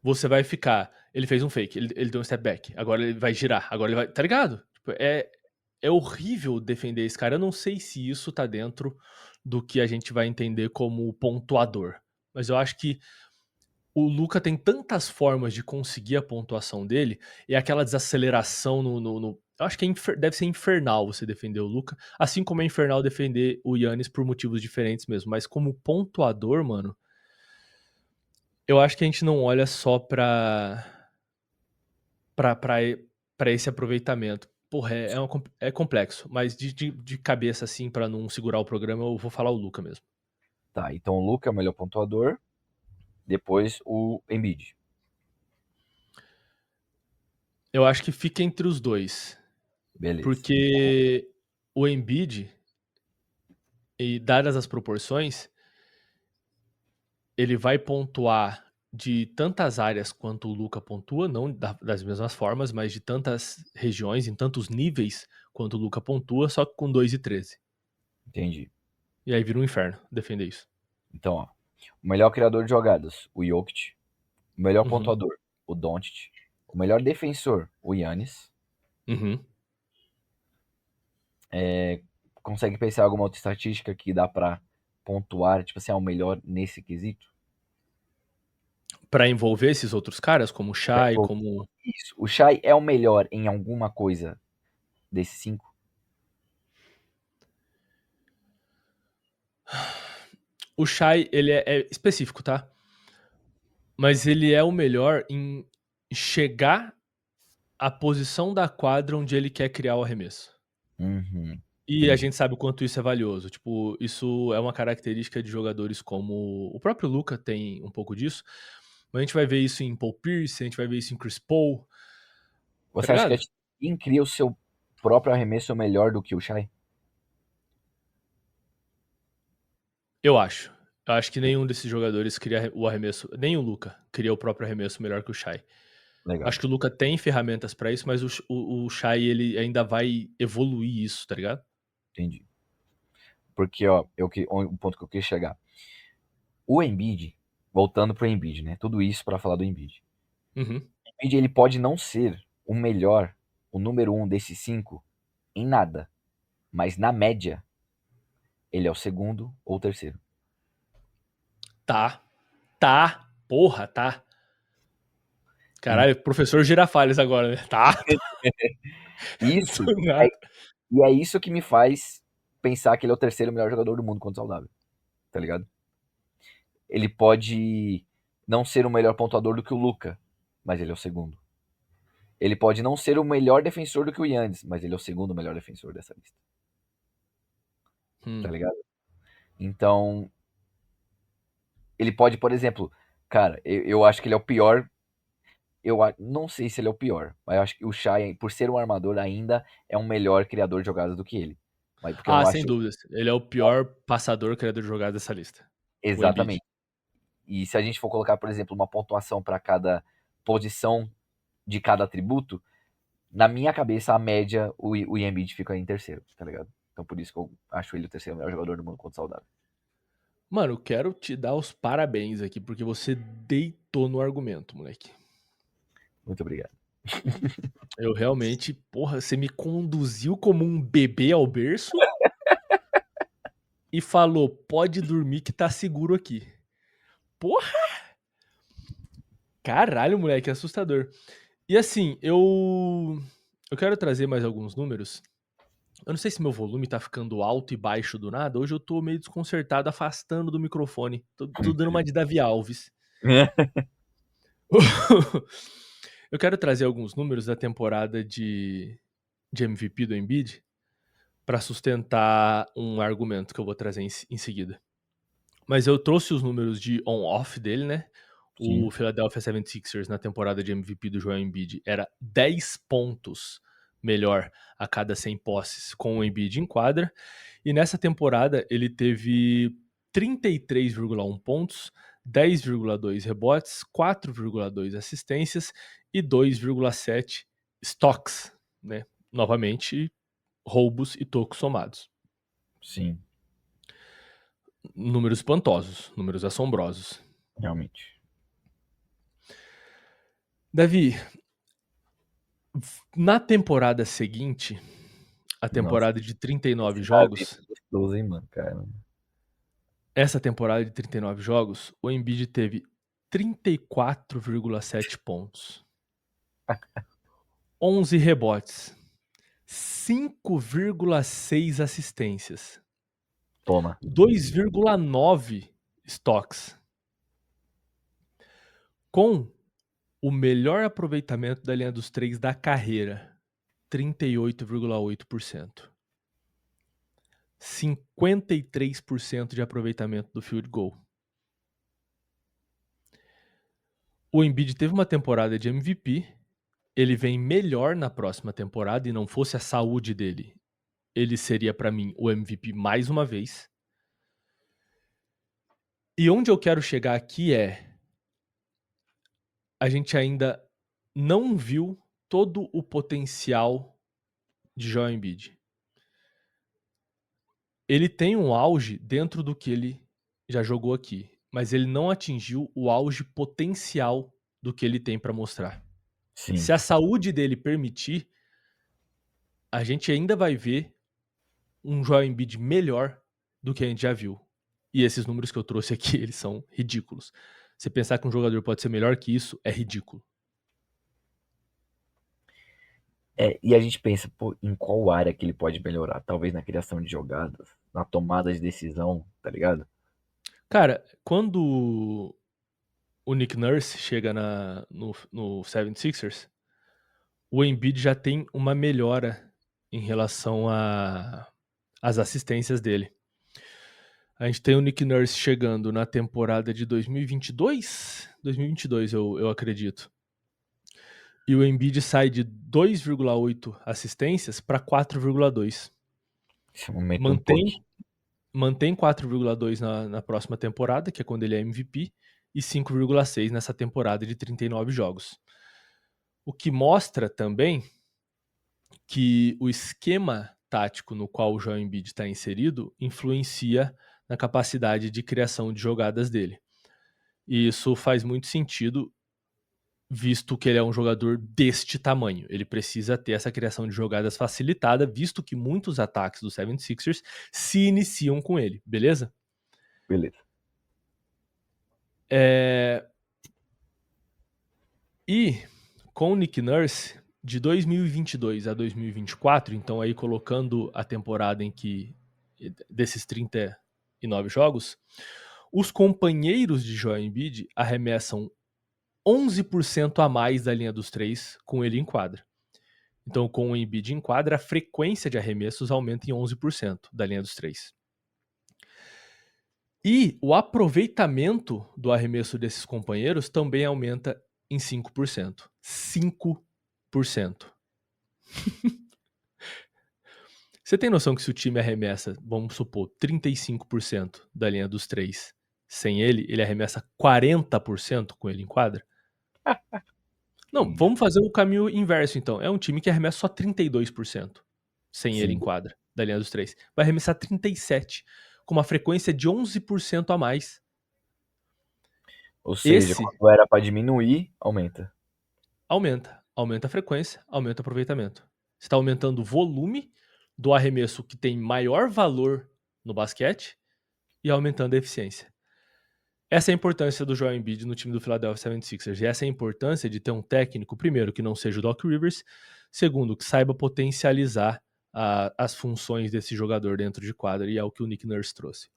você vai ficar. Ele fez um fake, ele deu um step back, agora ele vai girar, agora ele vai. Tá ligado? Tipo, é horrível defender esse cara. Eu não sei se isso tá dentro do que a gente vai entender como pontuador. Mas eu acho que o Luka tem tantas formas de conseguir a pontuação dele, e aquela desaceleração eu acho que deve ser infernal você defender o Luka, assim como é infernal defender o Yannis por motivos diferentes mesmo, mas como pontuador, mano, eu acho que a gente não olha só pra, pra, pra esse aproveitamento. Porra, é complexo, mas de cabeça assim, pra não segurar o programa, eu vou falar o Luka mesmo. Tá, então o Luka é o melhor pontuador, depois o Embiid. Eu acho que fica entre os dois, Beleza. Então, porque o Embiid, e dadas as proporções, ele vai pontuar de tantas áreas quanto o Luka pontua, não das mesmas formas, mas de tantas regiões, em tantos níveis quanto o Luka pontua, só que com 2,13. entendi. E aí vira um inferno defender isso. Então, ó, o melhor criador de jogadas, o Jokic. O melhor Uhum, pontuador, o Doncic. O melhor defensor, o Giannis. uhum. Consegue pensar em alguma outra estatística que dá pra pontuar, tipo assim, o melhor nesse quesito? Pra envolver esses outros caras, como o Pra Shai, envolver. como. Isso. O Shai é o melhor em alguma coisa desses cinco? O Shai, ele é específico, tá? Mas ele é o melhor em chegar à posição da quadra onde ele quer criar o arremesso. Uhum, E a entendi. gente sabe o quanto isso é valioso. Tipo, isso é uma característica de jogadores como o próprio Luka tem um pouco disso. Mas a gente vai ver isso em Paul Pierce, a gente vai ver isso em Chris Paul, tá Você acha que a ligado? Team cria o seu próprio arremesso melhor do que o Shai? Eu acho. Eu acho que nenhum desses jogadores cria o arremesso, nem o Luka cria o próprio arremesso melhor que o Shai. Legal, Acho que o Luka tem ferramentas pra isso, mas o Shai ele ainda vai evoluir isso, tá ligado? entendi. Porque, ó, o ponto que eu quis chegar. O Embiid, voltando pro Embiid, né? Tudo isso pra falar do Embiid. Uhum. O Embiid, ele pode não ser o melhor, o número um desses cinco em nada, mas na média, ele é o segundo ou o terceiro. Tá. Tá. Porra, tá. E Caralho, professor Girafales agora, né? Tá. isso Do é, nada. e é isso que me faz pensar que ele é o terceiro melhor jogador do mundo quando saudável, tá ligado? Ele pode não ser o melhor pontuador do que o Luka, mas ele é o segundo. Ele pode não ser o melhor defensor do que o Yannis, mas ele é o segundo melhor defensor dessa lista, tá Hum. ligado? Então, ele pode, por exemplo, cara, eu acho que ele é o pior. Não sei se ele é o pior, mas eu acho que o Shai, por ser um armador, ainda é um melhor criador de jogadas do que ele. Mas porque eu Ah, não sem acho dúvidas. Ele é o pior passador criador de jogadas dessa lista. O Embiid. exatamente. E se a gente for colocar, por exemplo, uma pontuação para cada posição de cada atributo, na minha cabeça, a média, o Embiid fica em terceiro, tá ligado? Então por isso que eu acho ele o terceiro melhor jogador do mundo quando saudável. Mano, quero te dar os parabéns aqui, porque você deitou no argumento, moleque. Muito obrigado. Eu realmente, porra, você me conduziu como um bebê ao berço e falou: pode dormir que tá seguro aqui. Porra! Caralho, moleque, assustador. E assim, eu quero trazer mais alguns números. Eu não sei se meu volume tá ficando alto e baixo do nada. Hoje eu tô meio desconcertado, afastando do microfone. Tô dando uma de Davi Alves. Eu quero trazer alguns números da temporada de MVP do Embiid para sustentar um argumento que eu vou trazer em seguida. Mas eu trouxe os números de on-off dele, né? O Sim, Philadelphia 76ers na temporada de MVP do Joel Embiid era 10 pontos melhor a cada 100 posses com o Embiid em quadra. E nessa temporada ele teve 33,1 pontos, 10,2 rebotes, 4,2 assistências e 2,7 stocks, né? Novamente, roubos e tocos somados. sim, Números espantosos, números assombrosos. realmente. Davi, na temporada seguinte, a Nossa, temporada de 39 esse Davi jogos, foi gostoso, hein, mano, cara. essa temporada de 39 jogos, o Embiid teve 34,7 pontos, 11 rebotes, 5,6 assistências, Toma. 2,9 stocks, com o melhor aproveitamento da linha dos três da carreira, 38,8%. 53% de aproveitamento do field goal. O Embiid teve uma temporada de MVP, ele vem melhor na próxima temporada e não fosse a saúde dele, ele seria para mim o MVP mais uma vez. E onde eu quero chegar aqui é, a gente ainda não viu todo o potencial de Joel Embiid. Ele tem um auge dentro do que ele já jogou aqui, mas ele não atingiu o auge potencial do que ele tem para mostrar. Sim. Se a saúde dele permitir, a gente ainda vai ver um Joel Embiid melhor do que a gente já viu. E esses números que eu trouxe aqui, eles são ridículos. Você pensar que um jogador pode ser melhor que isso, é ridículo. É, e a gente pensa, pô, em qual área que ele pode melhorar? Talvez na criação de jogadas, na tomada de decisão, tá ligado? Cara, quando o Nick Nurse chega no 76ers, o Embiid já tem uma melhora em relação às assistências dele. A gente tem o Nick Nurse chegando na temporada de 2022? 2022, eu acredito. E o Embiid sai de 2,8 assistências para 4,2. Esse momento um Mantém, pouquinho. mantém 4,2 na próxima temporada, que é quando ele é MVP, e 5,6 nessa temporada de 39 jogos. O que mostra também que o esquema tático no qual o Joel Embiid está inserido influencia na capacidade de criação de jogadas dele. E isso faz muito sentido, visto que ele é um jogador deste tamanho. Ele precisa ter essa criação de jogadas facilitada, visto que muitos ataques do 76ers se iniciam com ele, beleza? Beleza. E com o Nick Nurse, de 2022 a 2024, então aí colocando a temporada em que desses 39 jogos, os companheiros de Joel Embiid arremessam 11% a mais da linha dos três com ele em quadra. Então, com o Embiid em quadra, a frequência de arremessos aumenta em 11% da linha dos três. E o aproveitamento do arremesso desses companheiros também aumenta em 5%. 5%. Você tem noção que se o time arremessa, vamos supor, 35% da linha dos três sem ele, ele arremessa 40% com ele em quadra? Não, Isso. vamos fazer o caminho inverso então. É um time que arremessa só 32% sem ele em Sim. quadra, da linha dos três. Vai arremessar 37%, com uma frequência de 11% a mais. Ou seja, Esse quando era pra diminuir, aumenta. aumenta a frequência, aumenta o aproveitamento. Você está aumentando o volume do arremesso que tem maior valor no basquete e aumentando a eficiência. Essa é a importância do Joel Embiid no time do Philadelphia 76ers. E essa é a importância de ter um técnico, primeiro, que não seja o Doc Rivers, segundo, que saiba potencializar as funções desse jogador dentro de quadra, e é o que o Nick Nurse trouxe.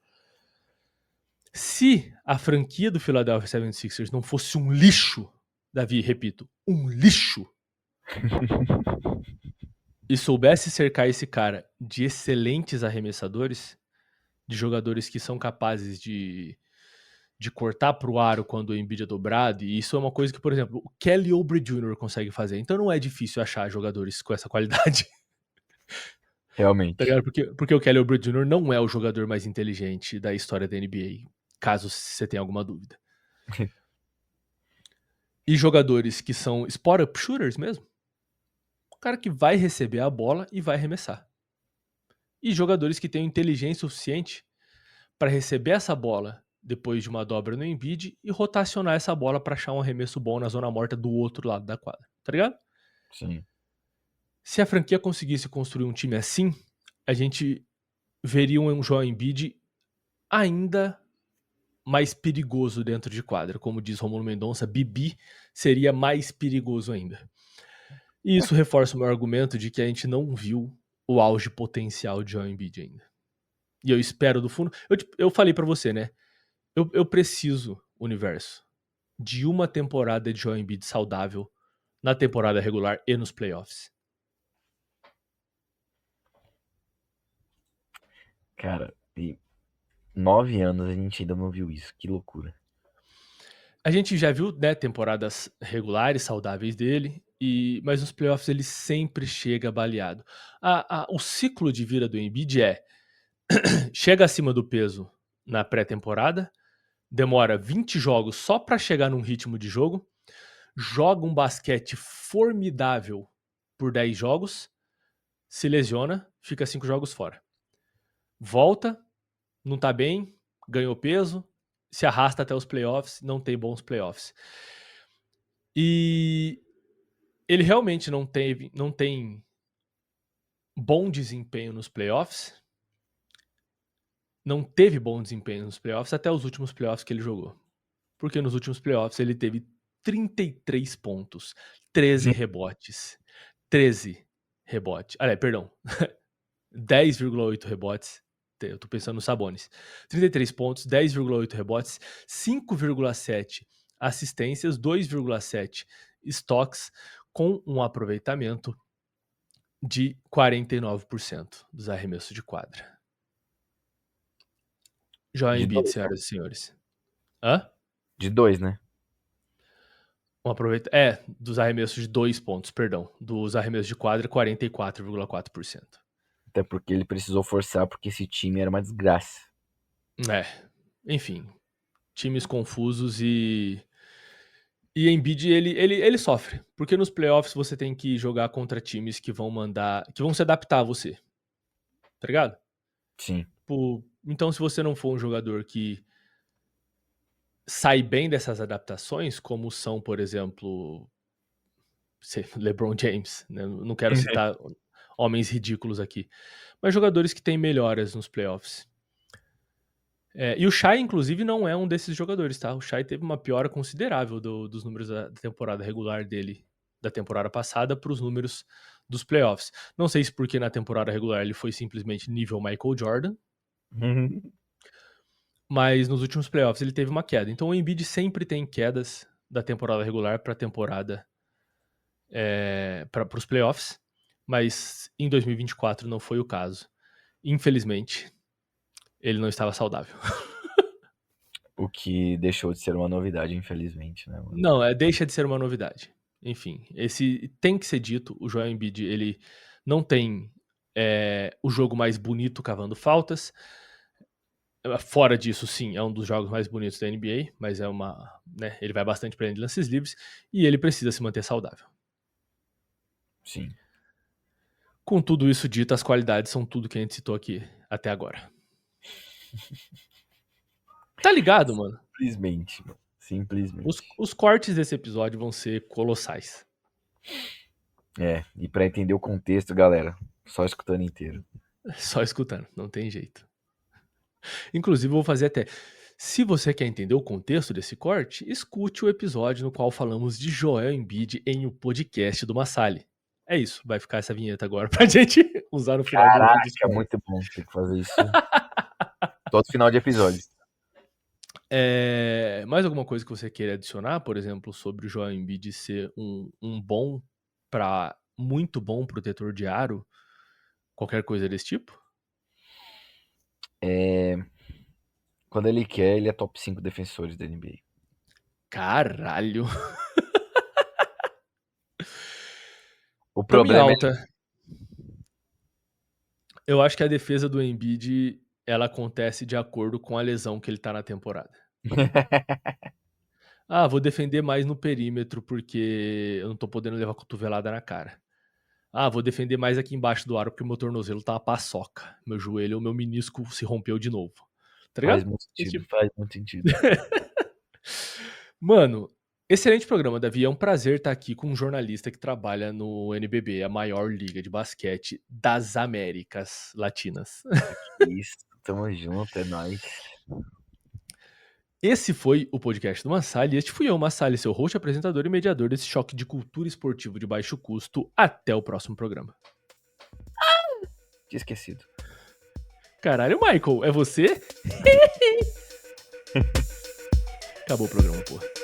Se a franquia do Philadelphia 76ers não fosse um lixo, Davi, repito, um lixo, e soubesse cercar esse cara de excelentes arremessadores, de jogadores que são capazes de cortar pro aro quando o Embiid é dobrado, e isso é uma coisa que, por exemplo, o Kelly Oubre Jr. consegue fazer. Então não é difícil achar jogadores com essa qualidade. Realmente. Tá ligado? Porque o Kelly Oubre Jr. não é o jogador mais inteligente da história da NBA, caso você tenha alguma dúvida. E jogadores que são spot-up shooters mesmo, o cara que vai receber a bola e vai arremessar. E jogadores que têm inteligência suficiente para receber essa bola depois de uma dobra no Embiid e rotacionar essa bola para achar um arremesso bom na zona morta do outro lado da quadra, tá ligado? Sim. Se a franquia conseguisse construir um time assim, a gente veria um Joel Embiid ainda mais perigoso dentro de quadra. Como diz Romulo Mendonça, Bibi seria mais perigoso ainda. E isso reforça o meu argumento de que a gente não viu o auge potencial de Joel Embiid ainda. E eu espero do fundo... Eu falei pra você, né? Eu preciso, universo, de uma temporada de Joel Embiid saudável na temporada regular e nos playoffs. Cara, e 9 anos a gente ainda não viu isso. Que loucura. A gente já viu, né, temporadas regulares, saudáveis dele, mas nos playoffs ele sempre chega baleado. O ciclo de vida do Embiid chega acima do peso na pré-temporada, demora 20 jogos só pra chegar num ritmo de jogo, joga um basquete formidável por 10 jogos, se lesiona, fica 5 jogos fora. Volta, não tá bem, ganhou peso, se arrasta até os playoffs, não tem bons playoffs. E ele realmente não tem bom desempenho nos playoffs. Não teve bom desempenho nos playoffs até os últimos playoffs que ele jogou. Porque nos últimos playoffs ele teve 33 pontos, 13 rebotes. 13 rebotes. Perdão. 10,8 rebotes. Eu tô pensando no Sabonis. 33 pontos, 10,8 rebotes, 5,7 assistências, 2,7 estoques, com um aproveitamento de 49% dos arremessos de quadra. Joel Embiid, senhoras e senhores. Hã? De 2, né? Dos arremessos de 2 pontos, perdão. Dos arremessos de quadra, 44,4%. Até porque ele precisou forçar, porque esse time era uma desgraça. Enfim. Times confusos e Embiid, ele sofre. Porque nos playoffs você tem que jogar contra times que vão se adaptar a você. Tá ligado? Sim. Então, se você não for um jogador que sai bem dessas adaptações, como são, por exemplo, LeBron James, né? Não quero citar homens ridículos aqui, mas jogadores que têm melhoras nos playoffs. E o Shai, inclusive, não é um desses jogadores, tá? O Shai teve uma piora considerável dos números da temporada regular dele, da temporada passada, para os números dos playoffs. Não sei se porque na temporada regular ele foi simplesmente nível Michael Jordan, mas nos últimos playoffs ele teve uma queda. Então o Embiid sempre tem quedas da temporada regular para a temporada para os playoffs, mas em 2024 não foi o caso. Infelizmente, ele não estava saudável. O que deixou de ser uma novidade, infelizmente, né, mano? Não, deixa de ser uma novidade. Enfim, esse tem que ser dito, o Joel Embiid, ele não tem o jogo mais bonito cavando faltas. Fora disso, sim, é um dos jogos mais bonitos da NBA, mas ele vai bastante para lances livres e ele precisa se manter saudável. Sim. Com tudo isso dito, as qualidades são tudo que a gente citou aqui até agora. Tá ligado, mano? Simplesmente, mano. Simplesmente. Os cortes desse episódio vão ser colossais. E pra entender o contexto, galera, só escutando inteiro. Só escutando, não tem jeito. Inclusive, eu vou fazer até... Se você quer entender o contexto desse corte, escute o episódio no qual falamos de Joel Embiid em O Podcast do Massali. É isso, vai ficar essa vinheta agora pra gente usar no final do Caraca, story. muito bom. Tem que fazer isso todo final de episódio. Mais alguma coisa que você queira adicionar, por exemplo, sobre o Joel Embiid ser um bom para muito bom protetor de aro? Qualquer coisa desse tipo? Quando ele quer, ele é top 5 defensores da NBA. Caralho. O Tamo em problema é alta. Eu acho que a defesa do Embiid, ela acontece de acordo com a lesão que ele tá na temporada. Ah, vou defender mais no perímetro porque eu não tô podendo levar cotovelada na cara. Ah, vou defender mais aqui embaixo do aro porque o meu tornozelo tá uma paçoca. Meu joelho, o meu menisco se rompeu de novo. Tá ligado? faz muito Esse sentido, tipo. faz muito sentido. Mano, excelente programa, Davi. É um prazer estar aqui com um jornalista que trabalha no NBB, a maior liga de basquete das Américas Latinas. Isso, tamo junto, é nóis. Esse foi o podcast do Massali. Este fui eu, Massali, seu host, apresentador e mediador desse choque de cultura esportivo de baixo custo. Até o próximo programa. Tinha esquecido. Caralho, Michael, é você? Acabou o programa, porra.